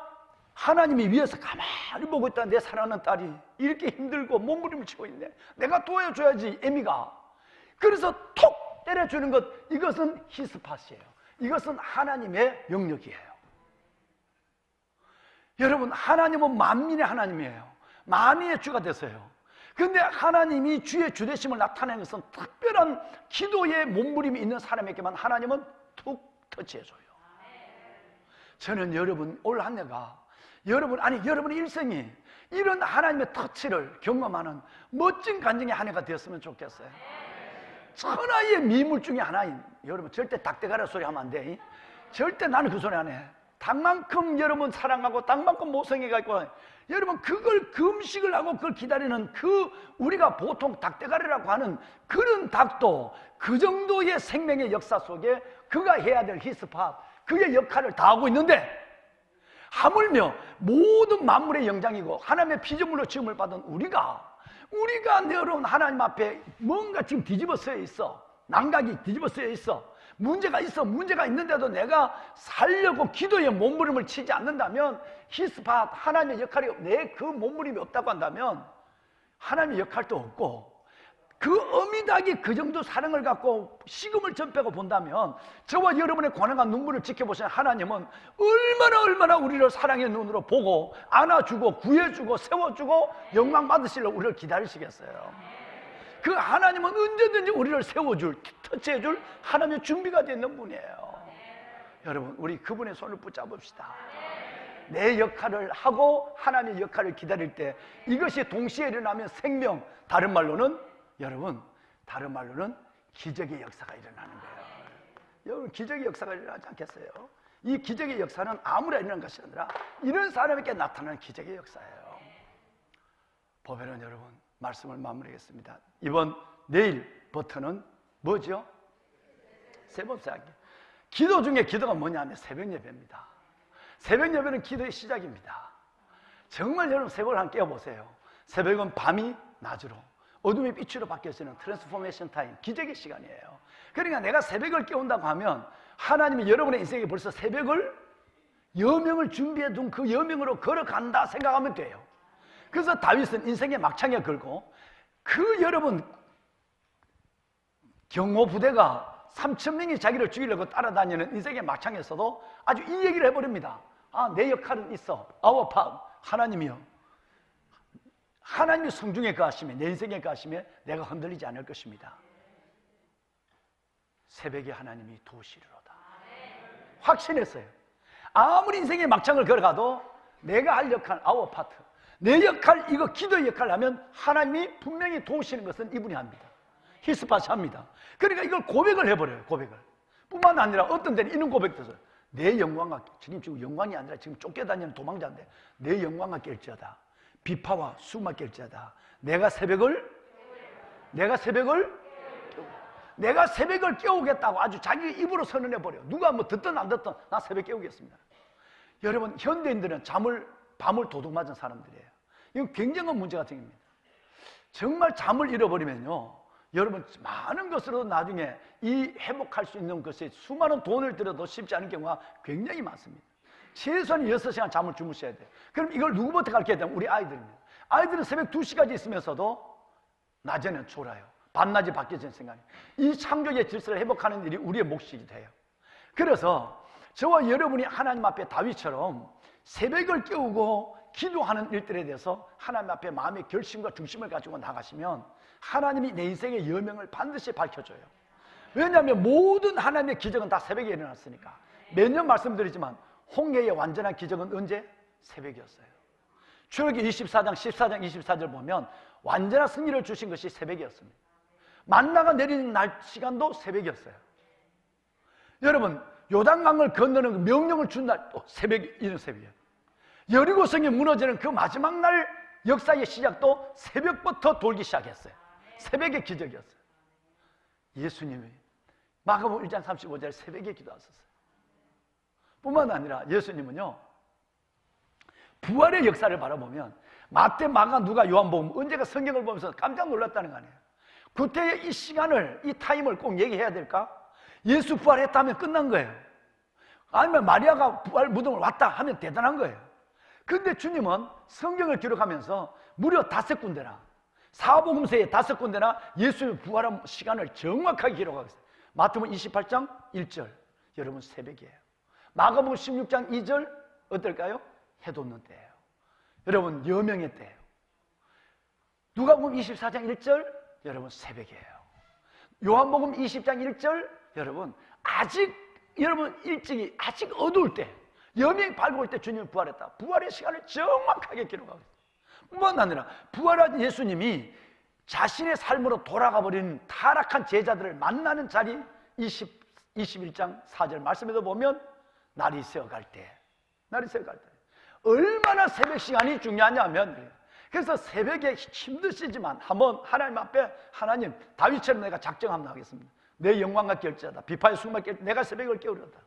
하나님이 위에서 가만히 보고 있다. 내 사랑하는 딸이 이렇게 힘들고 몸부림을 치고 있네. 내가 도와줘야지, 애미가. 그래서 톡 때려주는 것, 이것은 히스팟이에요. 이것은 하나님의 영역이에요. 여러분, 하나님은 만민의 하나님이에요. 만민의 주가 되세요. 그런데 하나님이 주의 주되심을 나타내는 것은 특별한 기도의 몸부림이 있는 사람에게만 하나님은 툭 터치해줘요. 저는 여러분, 올 한 해가 여러분의 일생이 이런 하나님의 터치를 경험하는 멋진 간증의 한 해가 되었으면 좋겠어요. 천하의 미물 중에 하나인, 여러분 절대 닭대가리 소리 하면 안 돼. 절대 나는 그 소리 안 해. 닭만큼 여러분 사랑하고 닭만큼 모성해가지고 여러분 그걸 금식을 하고 그걸 기다리는 그 우리가 보통 닭대가리라고 하는 그런 닭도 그 정도의 생명의 역사 속에 그가 해야 될 히스팟, 그의 역할을 다하고 있는데, 하물며 모든 만물의 영장이고 하나님의 피조물로 지음을 받은 우리가 내어놓은 하나님 앞에 뭔가 지금 뒤집어 쓰여 있어. 난각이 뒤집어 쓰여 있어. 문제가 있는데도 내가 살려고 기도의 몸부림을 치지 않는다면, 히스팟, 하나님의 역할이 내 그 몸부림이 없다고 한다면 하나님의 역할도 없고, 그 어미닭이 그 정도 사랑을 갖고 식음을 전폐하고 본다면 저와 여러분의 고난과 눈물을 지켜보시는 하나님은 얼마나 우리를 사랑의 눈으로 보고 안아주고 구해주고 세워주고 영광 받으시려고 우리를 기다리시겠어요. 그 하나님은 언제든지 우리를 세워줄, 터치해줄 하나님의 준비가 되어 있는 분이에요. 여러분, 우리 그분의 손을 붙잡읍시다. 내 역할을 하고 하나님의 역할을 기다릴 때 이것이 동시에 일어나면 생명, 다른 말로는 여러분, 다른 말로는 기적의 역사가 일어나는 거예요. 여러분, 기적의 역사가 일어나지 않겠어요? 이 기적의 역사는 아무나 일어나는 것이 아니라 이런 사람에게 나타나는 기적의 역사예요. 보면은 여러분, 말씀을 마무리하겠습니다. 이번 내일부터는 뭐죠? 세 번째 학기. 기도 중에 기도가 뭐냐면 새벽 예배입니다. 새벽 예배는 기도의 시작입니다. 정말 여러분 새벽을 한번 깨워보세요. 새벽은 밤이 낮으로, 어둠이 빛으로 바뀌어지는 트랜스포메이션 타임, 기적의 시간이에요. 그러니까 내가 새벽을 깨운다고 하면 하나님이 여러분의 인생에 벌써 새벽을, 여명을 준비해 둔 그 여명으로 걸어간다 생각하면 돼요. 그래서 다윗은 인생의 막창에 걸고 그 여러분 경호 부대가 3,000명이 자기를 죽이려고 따라다니는 인생의 막창에서도 아주 이 얘기를 해버립니다. 아, 내 역할은 있어. Our part. 하나님이요. 하나님이 성중에 거하시며 내 인생에 거하시며 내가 흔들리지 않을 것입니다. 새벽에 하나님이 도우시리로다. 확신했어요. 아무리 인생의 막창을 걸어가도 내가 할 역할, our part. 내 역할, 이거 기도의 역할을 하면 하나님이 분명히 도우시는 것은 이분이 합니다. 히스팟이 합니다. 그러니까 이걸 고백을 해버려요. 고백을. 뿐만 아니라 어떤 데는 이런 고백도 있어요. 내 영광과, 지금 영광이 아니라 지금 쫓겨다니는 도망자인데 내 영광과 깰지어다. 비파와 수마 깰지어다. 내가 새벽을 깨우겠다고 아주 자기 입으로 선언해버려요. 누가 뭐 듣든 안 듣든 나 새벽 깨우겠습니다. 여러분, 현대인들은 밤을 도둑맞은 사람들이에요. 이건 굉장한 문제가 생깁니다. 정말 잠을 잃어버리면요, 여러분 많은 것으로 나중에 이 회복할 수 있는 것에 수많은 돈을 들여도 쉽지 않은 경우가 굉장히 많습니다. 최소한 6시간 잠을 주무셔야 돼요. 그럼 이걸 누구부터 가르쳐야 되면 우리 아이들입니다. 아이들은 새벽 2시까지 있으면서도 낮에는 졸아요. 밤낮이 바뀌어지는 생각이. 이 창조의 질서를 회복하는 일이 우리의 몫이 돼요. 그래서 저와 여러분이 하나님 앞에 다윗처럼 새벽을 깨우고 기도하는 일들에 대해서 하나님 앞에 마음의 결심과 중심을 가지고 나가시면 하나님이 내 인생의 여명을 반드시 밝혀줘요. 왜냐하면 모든 하나님의 기적은 다 새벽에 일어났으니까. 매년 말씀드리지만 홍해의 완전한 기적은 언제? 새벽이었어요. 출애굽기 24장 14장 24절 보면 완전한 승리를 주신 것이 새벽이었습니다. 만나가 내리는 날 시간도 새벽이었어요. 여러분, 요단강을 건너는 명령을 준 날도 이런 새벽이에요. 여리고성이 무너지는 그 마지막 날 역사의 시작도 새벽부터 돌기 시작했어요. 새벽의 기적이었어요. 예수님이 마가복음 1장 35절 새벽에 기도하셨어요. 뿐만 아니라 예수님은요, 부활의 역사를 바라보면 마태, 마가, 누가, 요한복음 언제가 성경을 보면서 깜짝 놀랐다는 거 아니에요. 그때의 이 시간을, 이 타임을 꼭 얘기해야 될까? 예수 부활했다면 끝난 거예요. 아니면 마리아가 부활 무덤을 왔다 하면 대단한 거예요. 근데 주님은 성경을 기록하면서 무려 5군데나, 사복음서에 5군데나 예수의 부활한 시간을 정확하게 기록하고 있어요. 마태복음 28장 1절, 여러분 새벽이에요. 마가복음 16장 2절, 어떨까요? 해 돋는 때예요. 여러분 여명의 때예요. 누가복음 24장 1절, 여러분 새벽이에요. 요한복음 20장 1절, 여러분 아직 여러분 일찍이 아직 어두울 때, 여명이 밝을 때 주님이 부활했다. 부활의 시간을 정확하게 기록하고 있어요. 뿐만 아니라 부활한 예수님이 자신의 삶으로 돌아가 버린 타락한 제자들을 만나는 자리 21장 4절 말씀에도 보면 날이 새어갈 때, 얼마나 새벽 시간이 중요하냐면, 그래서 새벽에 힘드시지만 한번 하나님 앞에, 하나님 다윗처럼 내가 작정 한번 하겠습니다. 내 영광과 깰지어다. 비파의 수금과 깰, 내가 새벽을 깨우려다.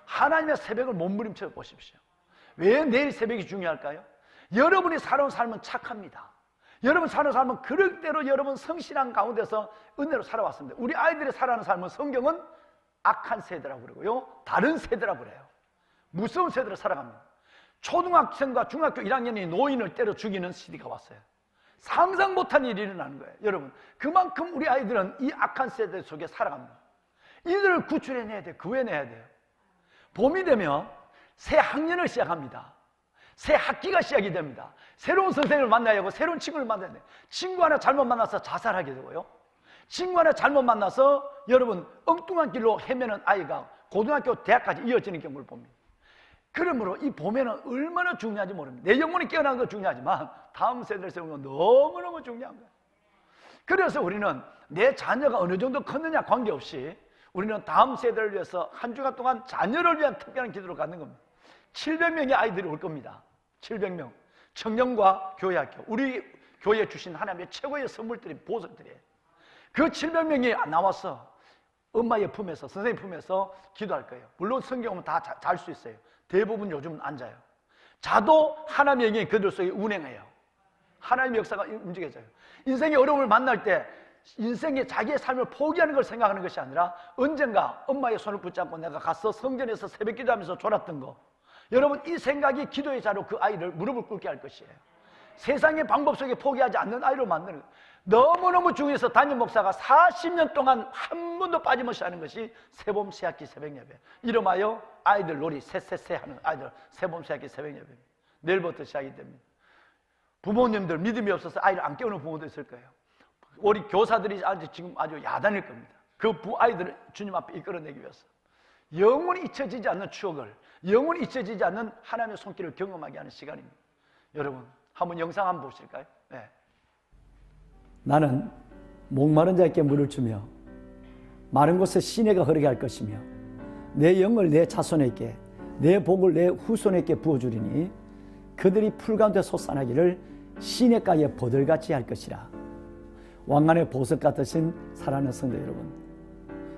하나님의 새벽을 몸부림쳐 보십시오. 왜 내일 새벽이 중요할까요? 여러분이 살아온 삶은 착합니다. 여러분 살아온 삶은 그릇대로 여러분 성실한 가운데서 은혜로 살아왔습니다. 우리 아이들이 살아가는 삶은 성경은 악한 세대라고 그러고요, 다른 세대라고 그래요. 무서운 세대로 살아갑니다. 초등학생과 중학교 1학년이 노인을 때려 죽이는 시대가 왔어요. 상상 못한 일이 일어나는 거예요. 여러분, 그만큼 우리 아이들은 이 악한 세대 속에 살아갑니다. 이들을 구출해내야 돼요. 구해내야 돼요. 봄이 되면 새 학년을 시작합니다. 새 학기가 시작이 됩니다. 새로운 선생님을 만나야 하고 새로운 친구를 만나야 돼요. 친구 하나 잘못 만나서 자살하게 되고요, 친구 하나 잘못 만나서 여러분 엉뚱한 길로 헤매는 아이가 고등학교, 대학까지 이어지는 경우를 봅니다. 그러므로 이 봄에는 얼마나 중요한지 모릅니다. 내 영혼이 깨어나는 건 중요하지만 다음 세대를 세우는 건 너무너무 중요한 거예요. 그래서 우리는 내 자녀가 어느 정도 컸느냐 관계없이 우리는 다음 세대를 위해서 한 주간 동안 자녀를 위한 특별한 기도를 갖는 겁니다. 700명의 아이들이 올 겁니다. 700명. 청년과 교회학교, 우리 교회에 주신 하나님의 최고의 선물들이 보석들이에요. 그 700명이 나와서 엄마의 품에서, 선생님 품에서 기도할 거예요. 물론 성경 오면 다 잘 수 있어요. 대부분 요즘은 앉아요. 자도 하나님의 영이 그들 속에 운행해요. 하나님의 역사가 움직여져요. 인생의 어려움을 만날 때 인생의 자기의 삶을 포기하는 걸 생각하는 것이 아니라 언젠가 엄마의 손을 붙잡고 내가 가서 성전에서 새벽 기도하면서 졸았던 거, 여러분 이 생각이 기도의 자로 그 아이를 무릎을 꿇게 할 것이에요. 세상의 방법 속에 포기하지 않는 아이로 만드는 거예요. 너무너무 중요해서 담임 목사가 40년 동안 한 번도 빠짐없이 하는 것이 새봄 새학기 새벽예배, 이름하여 아이들 놀이 새새새 하는 아이들 새봄 새학기 새벽예배입니다. 내일부터 시작이 됩니다. 부모님들 믿음이 없어서 아이를 안 깨우는 부모도 있을 거예요. 우리 교사들이 지금 아주 야단일 겁니다. 그 아이들을 주님 앞에 이끌어내기 위해서 영원히 잊혀지지 않는 추억을, 영원히 잊혀지지 않는 하나님의 손길을 경험하게 하는 시간입니다. 여러분 한번 영상 한번 보실까요? 네. 나는 목마른 자에게 물을 주며 마른 곳에 시내가 흐르게 할 것이며 내 영을 내 자손에게 내 복을 내 후손에게 부어주리니 그들이 풀 가운데 솟아나기를 시냇가에 버들같이 할 것이라. 왕관의 보석 같으신 사랑하는 성도 여러분,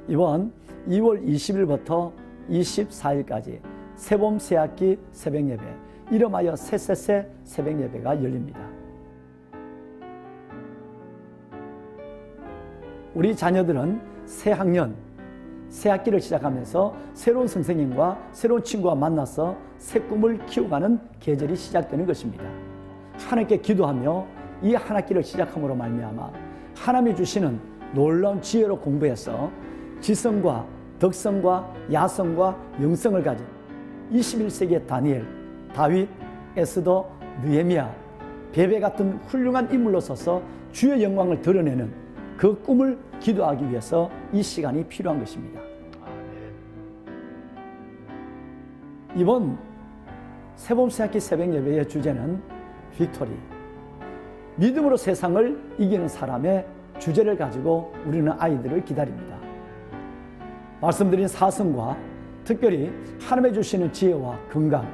이번 2월 20일부터 24일까지 새봄 새학기 새벽예배, 이름하여 새새새 새벽예배가 열립니다. 우리 자녀들은 새 학년, 새 학기를 시작하면서 새로운 선생님과 새로운 친구와 만나서 새 꿈을 키워가는 계절이 시작되는 것입니다. 하나님께 기도하며 이 한 학기를 시작함으로 말미암아 하나님이 주시는 놀라운 지혜로 공부해서 지성과 덕성과 야성과 영성을 가진 21세기의 다니엘, 다윗, 에스더, 느헤미야, 베베 같은 훌륭한 인물로 서서 주의 영광을 드러내는 그 꿈을 기도하기 위해서 이 시간이 필요한 것입니다. 이번 새봄 새학기 새벽 예배의 주제는 빅토리, 믿음으로 세상을 이기는 사람의 주제를 가지고 우리는 아이들을 기다립니다. 말씀드린 사성과 특별히 하나님이 주시는 지혜와 건강,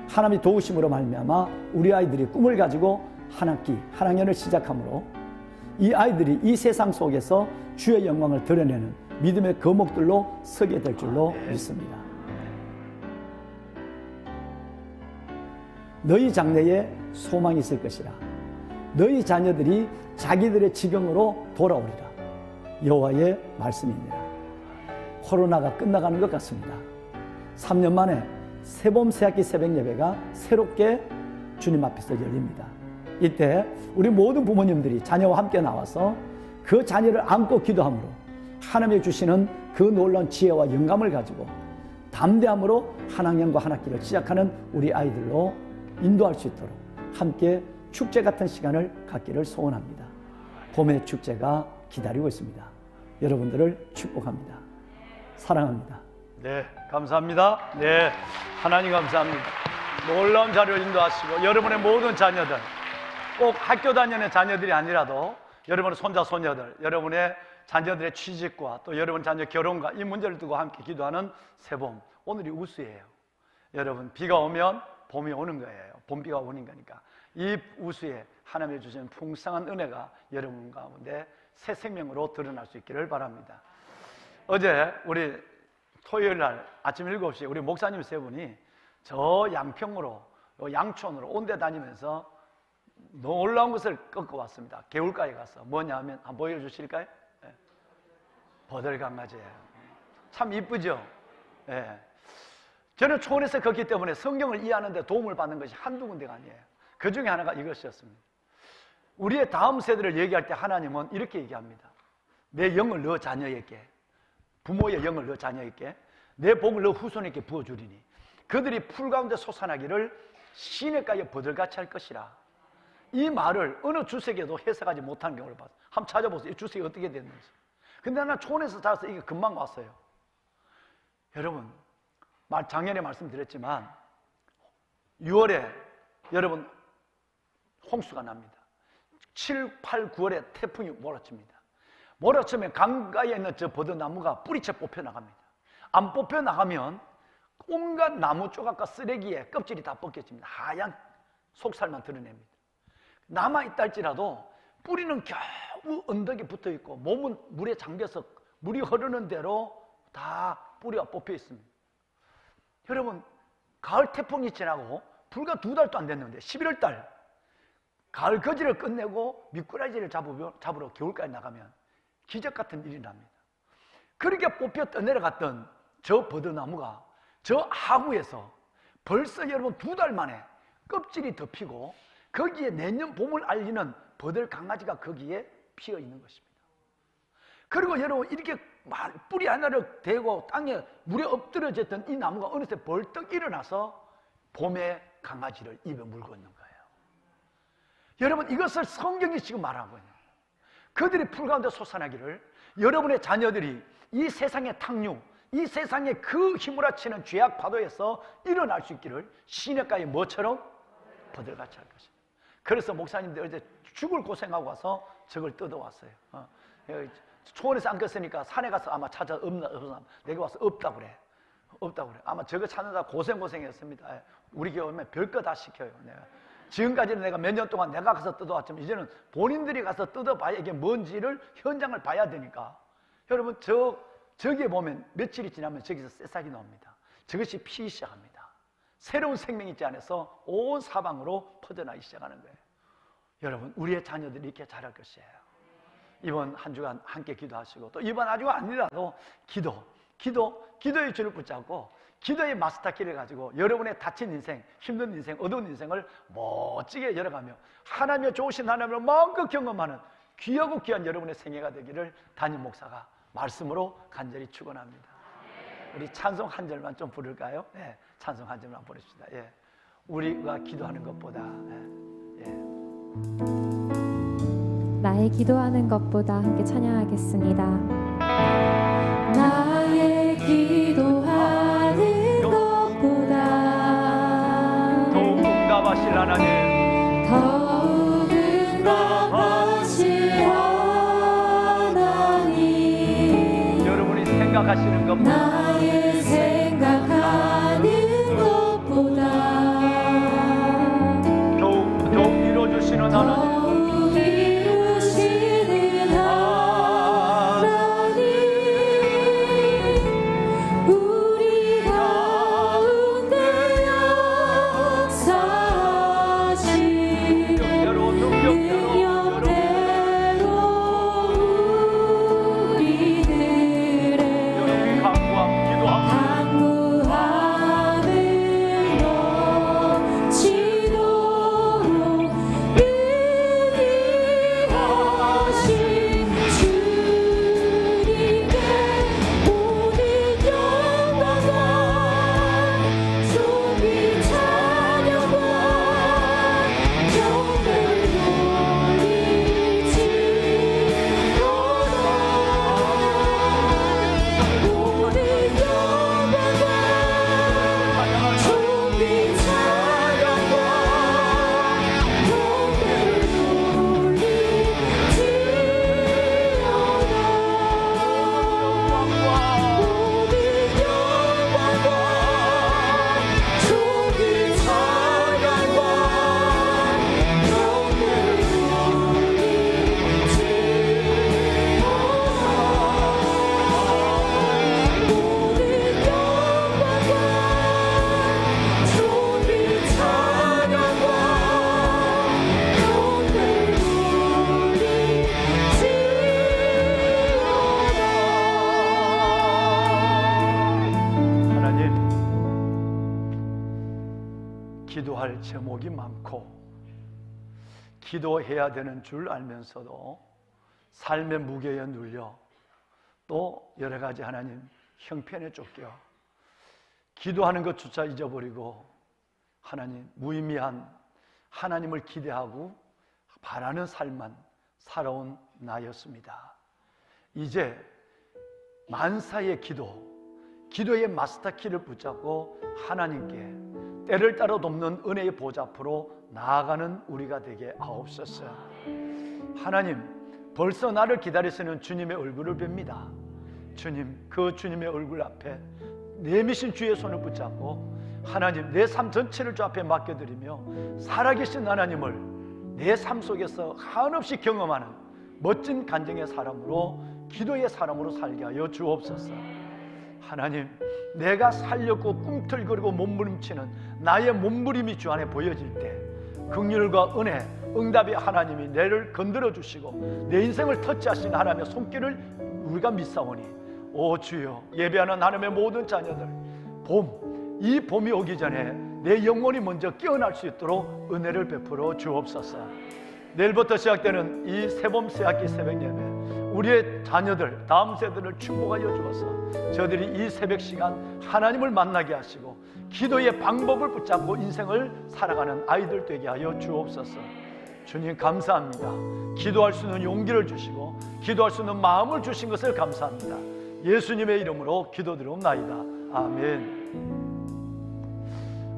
하나님이 도우심으로 말미암아 우리 아이들이 꿈을 가지고 한 학기, 한 학년을 시작하므로 이 아이들이 이 세상 속에서 주의 영광을 드러내는 믿음의 거목들로 서게 될 줄로 믿습니다. 너희 장래에 소망이 있을 것이라. 너희 자녀들이 자기들의 지경으로 돌아오리라. 여호와의 말씀입니다. 코로나가 끝나가는 것 같습니다. 3년 만에 새봄 새학기 새벽 예배가 새롭게 주님 앞에서 열립니다. 이때 우리 모든 부모님들이 자녀와 함께 나와서 그 자녀를 안고 기도함으로 하나님이 주시는 그 놀라운 지혜와 영감을 가지고 담대함으로 한 학년과 한 학기를 시작하는 우리 아이들로 인도할 수 있도록 함께 축제 같은 시간을 갖기를 소원합니다. 봄의 축제가 기다리고 있습니다. 여러분들을 축복합니다. 사랑합니다. 네, 감사합니다. 네, 하나님 감사합니다. 놀라운 자료를 인도하시고 여러분의 모든 자녀들, 꼭 학교 다니는 자녀들이 아니라도 여러분의 손자, 손녀들, 여러분의 자녀들의 취직과 또 여러분 자녀 결혼과 이 문제를 두고 함께 기도하는 새봄, 오늘이 우수예요. 여러분, 비가 오면 봄이 오는 거예요. 봄비가 오는 거니까 이 우수에 하나님이 주신 풍성한 은혜가 여러분 가운데 새 생명으로 드러날 수 있기를 바랍니다. 어제 우리 토요일 날 아침 7시에 우리 목사님 세 분이 저 양평으로, 양촌으로 온데 다니면서 놀라운 것을 꺾어 왔습니다. 개울가에 가서 뭐냐 하면 한번 보여주실까요? 네. 버들강아지예요. 참 이쁘죠? 네. 저는 초원에서 걷기 때문에 성경을 이해하는 데 도움을 받는 것이 한두 군데가 아니에요. 그 중에 하나가 이것이었습니다. 우리의 다음 세대를 얘기할 때 하나님은 이렇게 얘기합니다. 내 영을 너 자녀에게, 부모의 영을 너 자녀에게, 내 복을 너 후손에게 부어주리니 그들이 풀 가운데 솟아나기를 시냇가에 버들같이 할 것이라. 이 말을 어느 주석에도 해석하지 못한 경우를 봤어요. 한번 찾아보세요. 이 주석이 어떻게 됐는지. 근데 나 초원에서 자라서 이게 금방 왔어요. 여러분, 작년에 말씀드렸지만 6월에 여러분 홍수가 납니다. 7, 8, 9월에 태풍이 몰아칩니다. 몰아치면 강가에 있는 저 버드나무가 뿌리채 뽑혀나갑니다. 안 뽑혀나가면 온갖 나무 조각과 쓰레기에 껍질이 다 벗겨집니다. 하얀 속살만 드러냅니다. 남아있다 할지라도 뿌리는 겨우 언덕에 붙어있고 몸은 물에 잠겨서 물이 흐르는 대로 다 뿌리가 뽑혀 있습니다. 여러분, 가을 태풍이 지나고 불과 2달도 안 됐는데 11월 달 가을 거지를 끝내고 미꾸라지를 잡으러 겨울까지 나가면 기적 같은 일이 납니다. 그렇게 뽑혀 떠내려갔던 저 버드나무가 저 하구에서 벌써 여러분 2달 만에 껍질이 덮이고 거기에 내년 봄을 알리는 버들 강아지가 거기에 피어 있는 것입니다. 그리고 여러분 이렇게 뿌리 하나를 대고 땅에 물에 엎드려졌던 이 나무가 어느새 벌떡 일어나서 봄에 강아지를 입에 물고 있는 거예요. 여러분 이것을 성경이 지금 말하고 있는 거예요. 그들이 풀 가운데 솟아나기를 여러분의 자녀들이 이 세상의 탕류, 이 세상의 그 휘몰아치는 죄악 파도에서 일어날 수 있기를 시냇가의 뭐처럼 버들같이 할 것입니다. 그래서 목사님들 어제 죽을 고생하고 와서 저걸 뜯어왔어요. 초원에서 안 껐으니까 산에 가서 아마 찾아 없나 내가 와서 없다고 그래. 없다고 그래. 아마 저거 찾느라 고생했습니다. 우리 교회 오면 별거 다 시켜요. 내가. 지금까지는 내가 몇 년 동안 내가 가서 뜯어왔지만 이제는 본인들이 가서 뜯어봐야 이게 뭔지를 현장을 봐야 되니까. 여러분 저기에 보면 며칠이 지나면 저기서 새싹이 나옵니다. 저것이 피기 시작합니다. 새로운 생명이 있지 않아서 온 사방으로 퍼져나기 시작하는 거예요. 여러분 우리의 자녀들이 이렇게 자랄 것이에요. 이번 한 주간 함께 기도하시고 또 이번 한 주가 아니라도 기도의 줄을 붙잡고 기도의 마스터키를 가지고 여러분의 다친 인생, 힘든 인생, 어두운 인생을 멋지게 열어가며 하나님의 좋으신 하나님을 마음껏 경험하는 귀하고 귀한 여러분의 생애가 되기를 담임 목사가 말씀으로 간절히 축원합니다. 우리 찬송 한 절만 좀 부를까요? 예, 찬송 한 절만 부릅시다. 예, 우리가 기도하는 것보다 나의 기도하는 것보다 함께 찬양하겠습니다. 나의 기도하는 것보다 더욱 응답하실 하나님, 더욱 응답하실 하나님, 여러분이 생각하시는 것보다 나의 생각하는 것보다 더욱 이루어주시는 하나님, 기도할 제목이 많고 기도해야 되는 줄 알면서도 삶의 무게에 눌려 또 여러 가지 하나님 형편에 쫓겨 기도하는 것조차 잊어버리고 하나님 무의미한 하나님을 기대하고 바라는 삶만 살아온 나였습니다. 이제 만사의 기도의 마스터키를 붙잡고 하나님께 때를 따라 돕는 은혜의 보좌 앞으로 나아가는 우리가 되게 하옵소서. 하나님, 벌써 나를 기다리시는 주님의 얼굴을 뵙니다. 주님, 그 주님의 얼굴 앞에 내미신 주의 손을 붙잡고 하나님, 내 삶 전체를 주 앞에 맡겨드리며 살아계신 하나님을 내 삶 속에서 한없이 경험하는 멋진 간증의 사람으로, 기도의 사람으로 살게 하여 주옵소서. 하나님, 내가 살렸고 꿈틀거리고 몸부림치는 나의 몸부림이 주 안에 보여질 때 긍휼과 은혜, 응답의 하나님이 나를 건드려 주시고 내 인생을 터치하신 하나님의 손길을 우리가 믿사오니, 오 주여, 예배하는 하나님의 모든 자녀들, 이 봄이 오기 전에 내 영혼이 먼저 깨어날 수 있도록 은혜를 베풀어 주옵소서. 내일부터 시작되는 이 새봄 새학기 새벽 예배, 우리의 자녀들, 다음 세대를 축복하여 주어서 저들이 이 새벽 시간 하나님을 만나게 하시고 기도의 방법을 붙잡고 인생을 살아가는 아이들 되게 하여 주옵소서. 주님 감사합니다. 기도할 수 있는 용기를 주시고 기도할 수 있는 마음을 주신 것을 감사합니다. 예수님의 이름으로 기도드리옵나이다. 아멘.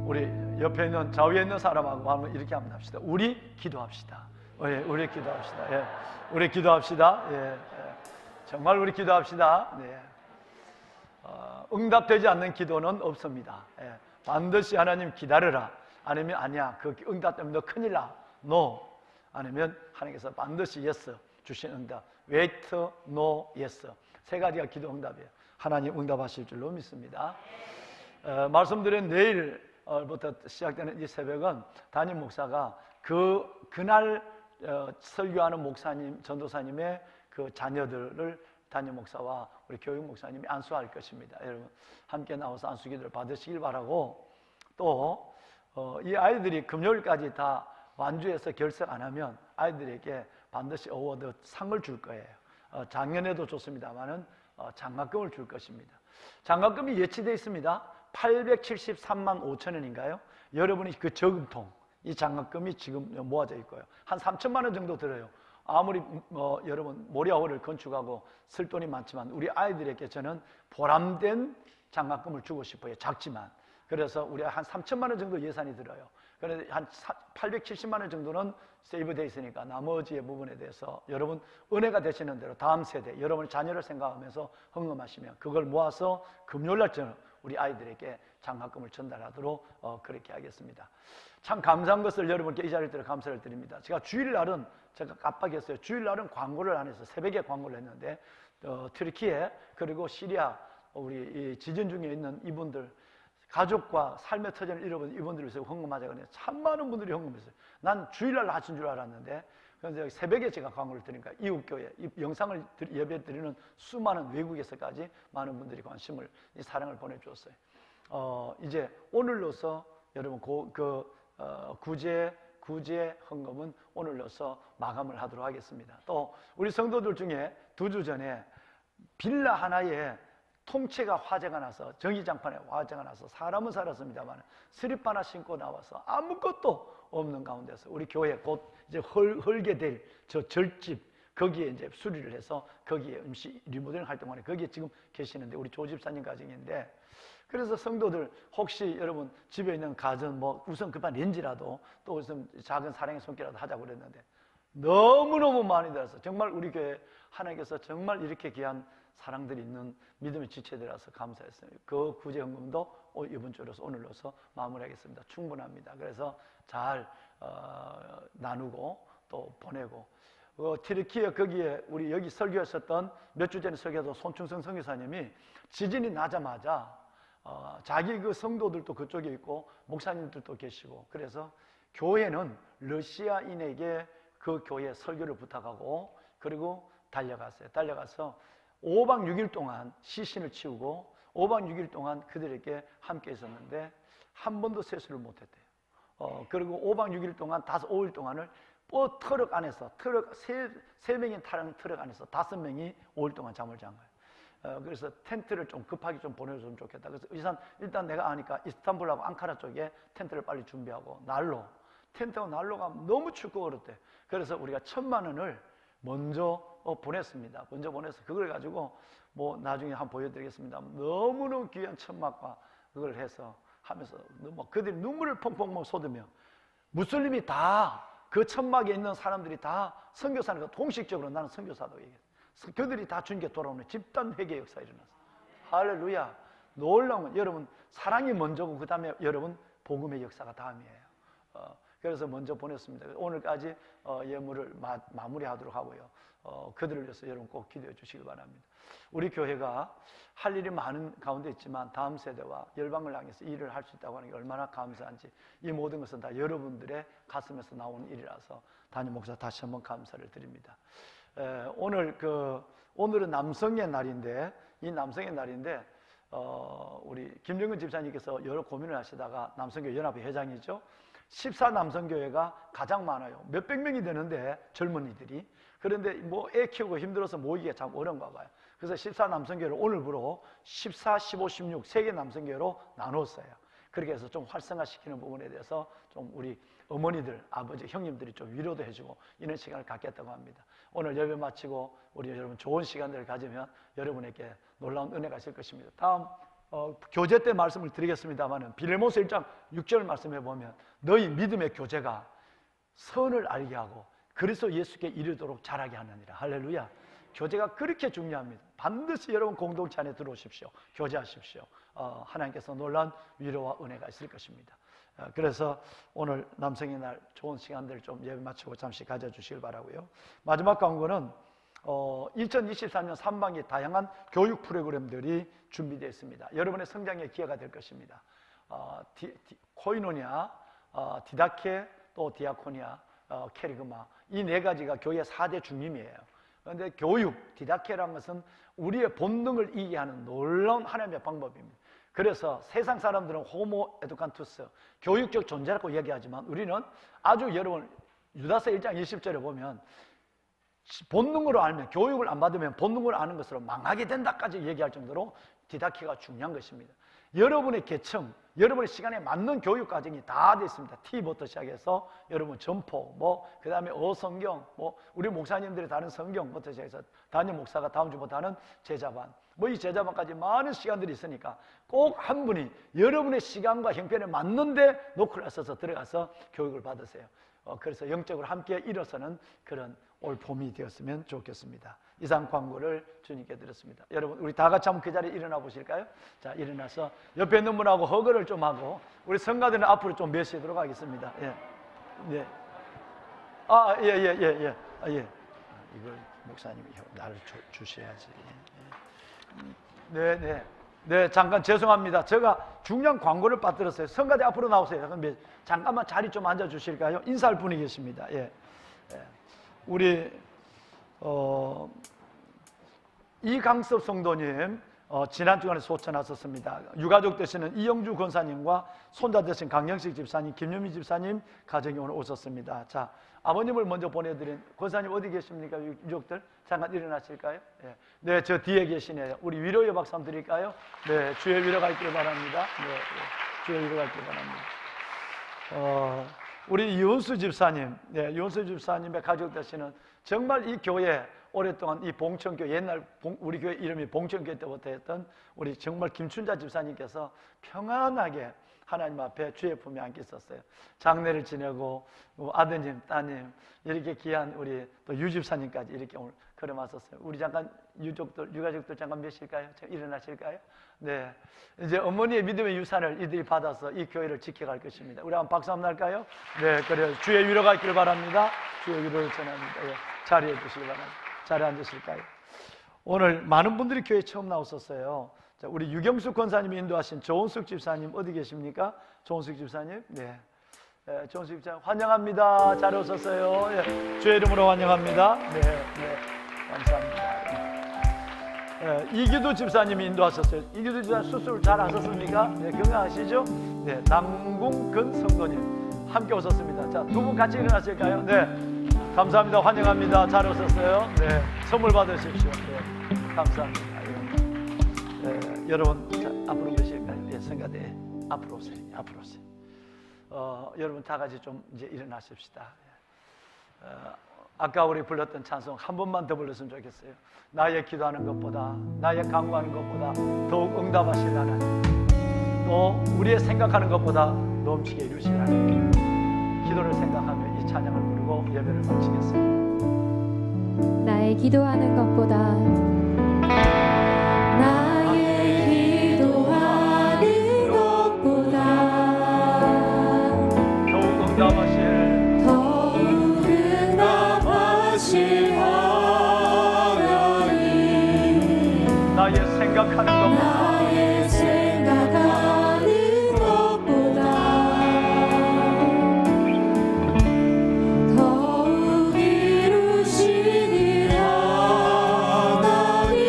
우리 옆에 있는, 좌우에 있는 사람하고 한번 이렇게 한번 합시다. 우리 기도합시다. 예, 우리 기도합시다. 예, 우리 기도합시다. 예, 예. 정말 우리 기도합시다. 네. 응답되지 않는 기도는 없습니다. 예, 반드시 하나님 기다려라. 아니면 아니야, 그 응답되면 너 큰일 나. No. 아니면 하나님께서 반드시 yes 주신 응답. Wait, no, yes. 세 가지가 기도 응답이에요. 하나님 응답하실 줄로 믿습니다. 말씀드린 내일부터 시작되는 이 새벽은 담임 목사가 그날 설교하는 목사님, 전도사님의 그 자녀들을 담임 목사와 우리 교육 목사님이 안수할 것입니다. 여러분 함께 나와서 안수기도를 받으시길 바라고, 또 이 아이들이 금요일까지 다 완주해서 결석 안 하면 아이들에게 반드시 어워드 상을 줄 거예요. 작년에도 줬습니다만은 장학금을 줄 것입니다. 장학금이 예치되어 있습니다. 873만 5천 원인가요? 여러분이 그 저금통, 이 장학금이 지금 모아져 있고요. 한 3천만 원 정도 들어요. 아무리 여러분 모리아홀을 건축하고 쓸 돈이 많지만 우리 아이들에게 저는 보람된 장학금을 주고 싶어요. 작지만. 그래서 우리 한 3천만 원 정도 예산이 들어요. 그런데 한 870만 원 정도는 세이브되어 있으니까 나머지의 부분에 대해서 여러분 은혜가 되시는 대로 다음 세대, 여러분 자녀를 생각하면서 헌금하시면 그걸 모아서 금요일날 저는 우리 아이들에게 장학금을 전달하도록 그렇게 하겠습니다. 참 감사한 것을 여러분께 이 자리를 들어 감사를 드립니다. 제가 주일날은 제가 깜빡했어요. 주일날은 광고를 안 해서 새벽에 광고를 했는데 튀르키예 그리고 시리아 우리 이 지진 중에 있는 이분들, 가족과 삶의 터전을 잃어버린 이분들을 위해서 헌금하자고 했는데 참 많은 분들이 헌금했어요. 난 주일날 하신 줄 알았는데 그런데 새벽에 제가 광고를 드리니까 이웃교회, 이 영상을 예배 드리는 수많은 외국에서까지 많은 분들이 관심을, 이 사랑을 보내주었어요. 이제 오늘로서 여러분 구제 헌금은 오늘로서 마감을 하도록 하겠습니다. 또 우리 성도들 중에 2주 전에 빌라 하나에 통째가 화재가 나서, 전기장판에 화재가 나서 사람은 살았습니다만 스리퍼 하나 신고 나와서 아무것도 없는 가운데서 우리 교회 곧 이제 헐게 될 저 절집, 거기에 이제 수리를 해서 거기에 임시 리모델링 활동하는, 거기에 지금 계시는데 우리 조 집사님 가정인데, 그래서 성도들 혹시 여러분 집에 있는 가전 뭐 우선 급한 렌즈라도 또 우선 작은 사랑의 손길이라도 하자고 그랬는데 너무너무 많이 들어서 정말 우리 교회 하나님께서 정말 이렇게 귀한 사랑들이 있는 믿음의 지체들이라서 감사했어요. 그 구제헌금도 이번 주로서 오늘로서 마무리하겠습니다. 충분합니다. 그래서 잘 나누고 또 보내고, 튀르키예 거기에 우리 여기 설교했었던 몇 주 전에 설교했던 손충성 선교사님이 지진이 나자마자 자기 그 성도들도 그쪽에 있고 목사님들도 계시고, 그래서 교회는 러시아인에게 그 교회 설교를 부탁하고 그리고 달려가서 5박 6일 동안 시신을 치우고 5박 6일 동안 그들에게 함께 있었는데 한 번도 세수를 못했대요. 그리고 5박 6일 동안 5일 동안을 트럭 안에서, 세 명이 타는 트럭 안에서 5명이 5일 동안 잠을 잔 거예요. 그래서 텐트를 좀 급하게 좀 보내줬으면 좋겠다. 그래서 일단 내가 아니까 이스탄불하고 앙카라 쪽에 텐트를 빨리 준비하고 텐트하고 난로가 너무 춥고 그렇대. 그래서 우리가 1,000만 원을 먼저 보냈습니다. 먼저 보내서 그걸 가지고 뭐 나중에 한번 보여드리겠습니다. 너무너무 귀한 천막과 그걸 해서 하면서 뭐 그들이 눈물을 펑펑 쏟으며 무슬림이 다 그 천막에 있는 사람들이 다 선교사니까 공식적으로 나는 선교사도 얘기했어요. 그들이 다 주님께 돌아오는 집단 회개 역사가 일어났어요. 할렐루야. 놀라운 건 여러분 사랑이 먼저고 그 다음에 여러분 복음의 역사가 다음이에요. 그래서 먼저 보냈습니다. 오늘까지 예물을 마무리하도록 하고요. 그들을 위해서 여러분 꼭 기도해 주시기 바랍니다. 우리 교회가 할 일이 많은 가운데 있지만 다음 세대와 열방을 향해서 일을 할 수 있다고 하는 게 얼마나 감사한지, 이 모든 것은 다 여러분들의 가슴에서 나오는 일이라서 담임 목사 다시 한번 감사를 드립니다. 오늘은 남성의 날인데, 이 남성의 날인데 우리 김정근 집사님께서 여러 고민을 하시다가 남성교회 연합회 회장이죠. 14남성교회가 가장 많아요. 몇백 명이 되는데 젊은이들이. 그런데 뭐 애 키우고 힘들어서 모이기가 참 어려운가 봐요. 그래서 14남성교회를 오늘부로 14, 15, 16 세 개 남성교회로 나눴어요. 그렇게 해서 좀 활성화시키는 부분에 대해서 좀 우리 어머니들, 아버지, 형님들이 좀 위로도 해주고 이런 시간을 갖겠다고 합니다. 오늘 예배 마치고 우리 여러분 좋은 시간들을 가지면 여러분에게 놀라운 은혜가 있을 것입니다. 다음 교제 때 말씀을 드리겠습니다만 빌레몬서 1장 6절 말씀해 보면 너희 믿음의 교제가 선을 알게 하고 그리스도 예수께 이르도록 자라게 하느니라. 할렐루야. 교제가 그렇게 중요합니다. 반드시 여러분 공동체 안에 들어오십시오. 교제하십시오. 하나님께서 놀라운 위로와 은혜가 있을 것입니다. 그래서 오늘 남성의 날 좋은 시간들 좀 예배 마치고 잠시 가져주시길 바라고요. 마지막 광고는 2023년 3반기 다양한 교육 프로그램들이 준비되어 있습니다. 여러분의 성장의 기회가 될 것입니다. 코이노니아, 디다케, 또 디아코니아, 캐리그마, 이 네 가지가 교회의 4대 중림이에요. 그런데 교육, 디다케라는 것은 우리의 본능을 이기게 하는 놀라운 하나님의 방법입니다. 그래서 세상 사람들은 호모 에두칸투스, 교육적 존재라고 얘기하지만 우리는 아주 여러분 유다서 1장 20절에 보면 본능으로 알면, 교육을 안 받으면 본능으로 아는 것으로 망하게 된다까지 얘기할 정도로 디다케가 중요한 것입니다. 여러분의 계층, 여러분의 시간에 맞는 교육 과정이 다 되어 있습니다. T부터 시작해서 여러분 점포, 그 다음에 어성경, 우리 목사님들이 다른 성경부터 시작해서 담임 목사가 다음 주부터 하는 제자반, 이 제자반까지 많은 시간들이 있으니까 꼭 한 분이 여러분의 시간과 형편에 맞는데 노크를 써서 들어가서 교육을 받으세요. 그래서 영적으로 함께 일어서는 그런 올 봄이 되었으면 좋겠습니다. 이상 광고를 주님께 드렸습니다. 여러분 우리 다 같이 한번 그 자리에 일어나 보실까요? 자, 일어나서 옆에 있는 분하고 허그를 좀 하고 우리 성가대는 앞으로 좀 메시도록 하겠습니다. 예, 네. 예. 이걸 목사님이 나를 주셔야지. 네, 잠깐 죄송합니다. 제가 중요한 광고를 빠뜨렸어요. 성가대 앞으로 나오세요. 잠깐만 자리 좀 앉아 주실까요? 인사할 분이 계십니다. 예. 우리 이강섭 성도님 지난 주간에 소천하셨습니다. 유가족 되시는 이영주 권사님과 손자 되신 강영식 집사님, 김유미 집사님 가정이 오늘 오셨습니다. 자, 아버님을 먼저 보내드린 권사님 어디 계십니까? 유족들 잠깐 일어나실까요? 예. 네, 저 뒤에 계시네요. 우리 위로의 박수 한번 드릴까요? 네, 주의 위로가 있기를 바랍니다. 네, 주의 위로가 있기를 바랍니다. 우리 이원수 집사님, 네, 이원수 집사님의 가족 되시는 정말 이 교회 오랫동안 이 봉천교회, 옛날 우리 교회 이름이 봉천교회 때부터 했던 우리 정말 김춘자 집사님께서 평안하게 하나님 앞에 주의 품에 안고 있었어요. 장례를 지내고 아드님, 따님 이렇게 귀한 우리 또 유 집사님까지 이렇게 오늘 걸어 왔었어요. 우리 잠깐 유가족들 잠깐 몇실까요? 일어나실까요? 네, 이제 어머니의 믿음의 유산을 이들이 받아서 이 교회를 지켜갈 것입니다. 우리 한번 박수 한번 할까요? 네, 그래요. 주의 위로가 있기를 바랍니다. 주의 위로를 전합니다. 예, 자리해 주시기 바랍니다. 자리에 앉으실까요? 오늘 많은 분들이 교회에 처음 나오셨어요. 자, 우리 유경숙 권사님이 인도하신 조은숙 집사님 어디 계십니까? 조은숙 집사님, 네, 조은숙 집사님 환영합니다. 잘 오셨어요. 예, 주의 이름으로 환영합니다. 네, 감사합니다. 이기도 집사님이 인도하셨어요. 이기도 집사님 수술 잘 하셨습니까? 네, 건강하시죠? 네, 남궁근 성도님 함께 오셨습니다. 자, 두 분 같이 일어나실까요? 네, 감사합니다. 환영합니다. 잘 오셨어요. 네, 선물 받으십시오. 네, 감사합니다. 네, 여러분 자, 앞으로 계실까요? 예, 성가대 앞으로 오세요. 앞으로 오세요. 여러분 다 같이 좀 이제 일어나십시다. 아까 우리 불렀던 찬송 한 번만 더 불렀으면 좋겠어요. 나의 기도하는 것보다, 나의 간구하는 것보다 더욱 응답하실 하나님, 또 우리의 생각하는 것보다 넘치게 이루시라는 기도를 생각하며 이 찬양을 부르고 예배를 마치겠습니다. 나의 기도하는 것보다 나의 기도하는 것보다 더욱 응답하실 더욱 응답하실 하나님 나의 생각하는 것보다 나의 생각하는 것보다 더욱 이루시는 하나님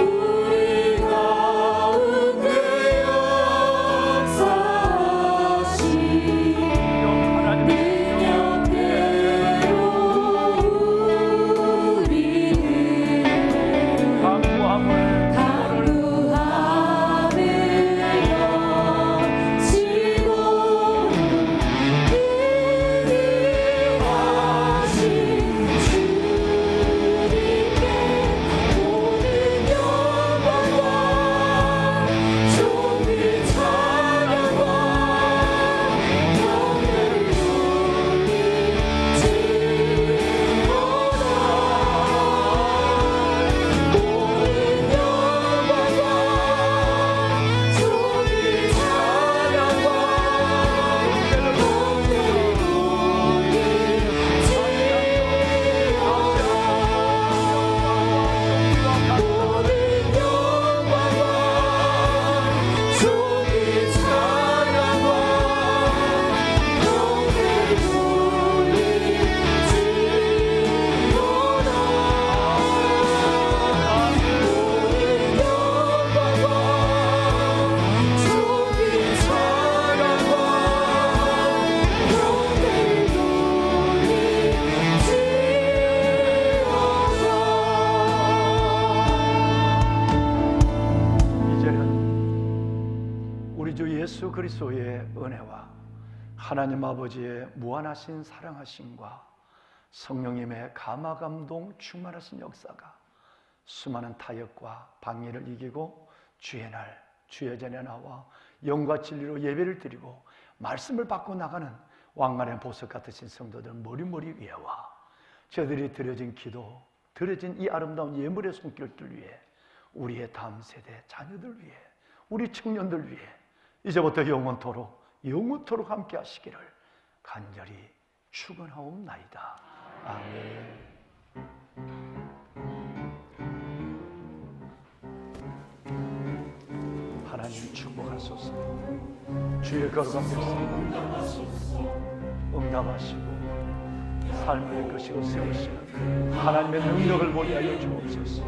우리 가운데 역사하신 능력대로 우리는 강구함을 지고 인하신 주님께 모든 영광과 존귀 찬양과 영광을 이제는 우리 주 예수 그리스도의 은혜와 하나님 아버지의 무한하신 사랑하심과 성령님의 감화감동 충만하신 역사가 수많은 타협과 방해를 이기고 주의 날 주의 전에 나와 영과 진리로 예배를 드리고 말씀을 받고 나가는 왕관의 보석 같으신 성도들 머리머리 위에와 저들이 드려진 기도, 드려진 이 아름다운 예물의 손길들 위해 우리의 다음 세대 자녀들 위해 우리 청년들 위해 이제부터 영원토록 함께 하시기를 간절히 축원하옵나이다. 아멘. 하나님 축복하소서. 주의 거룩한 백성 응답하시고 삶을 이끄시고 세우시는 하나님의 능력을 보게 하여 주옵소서.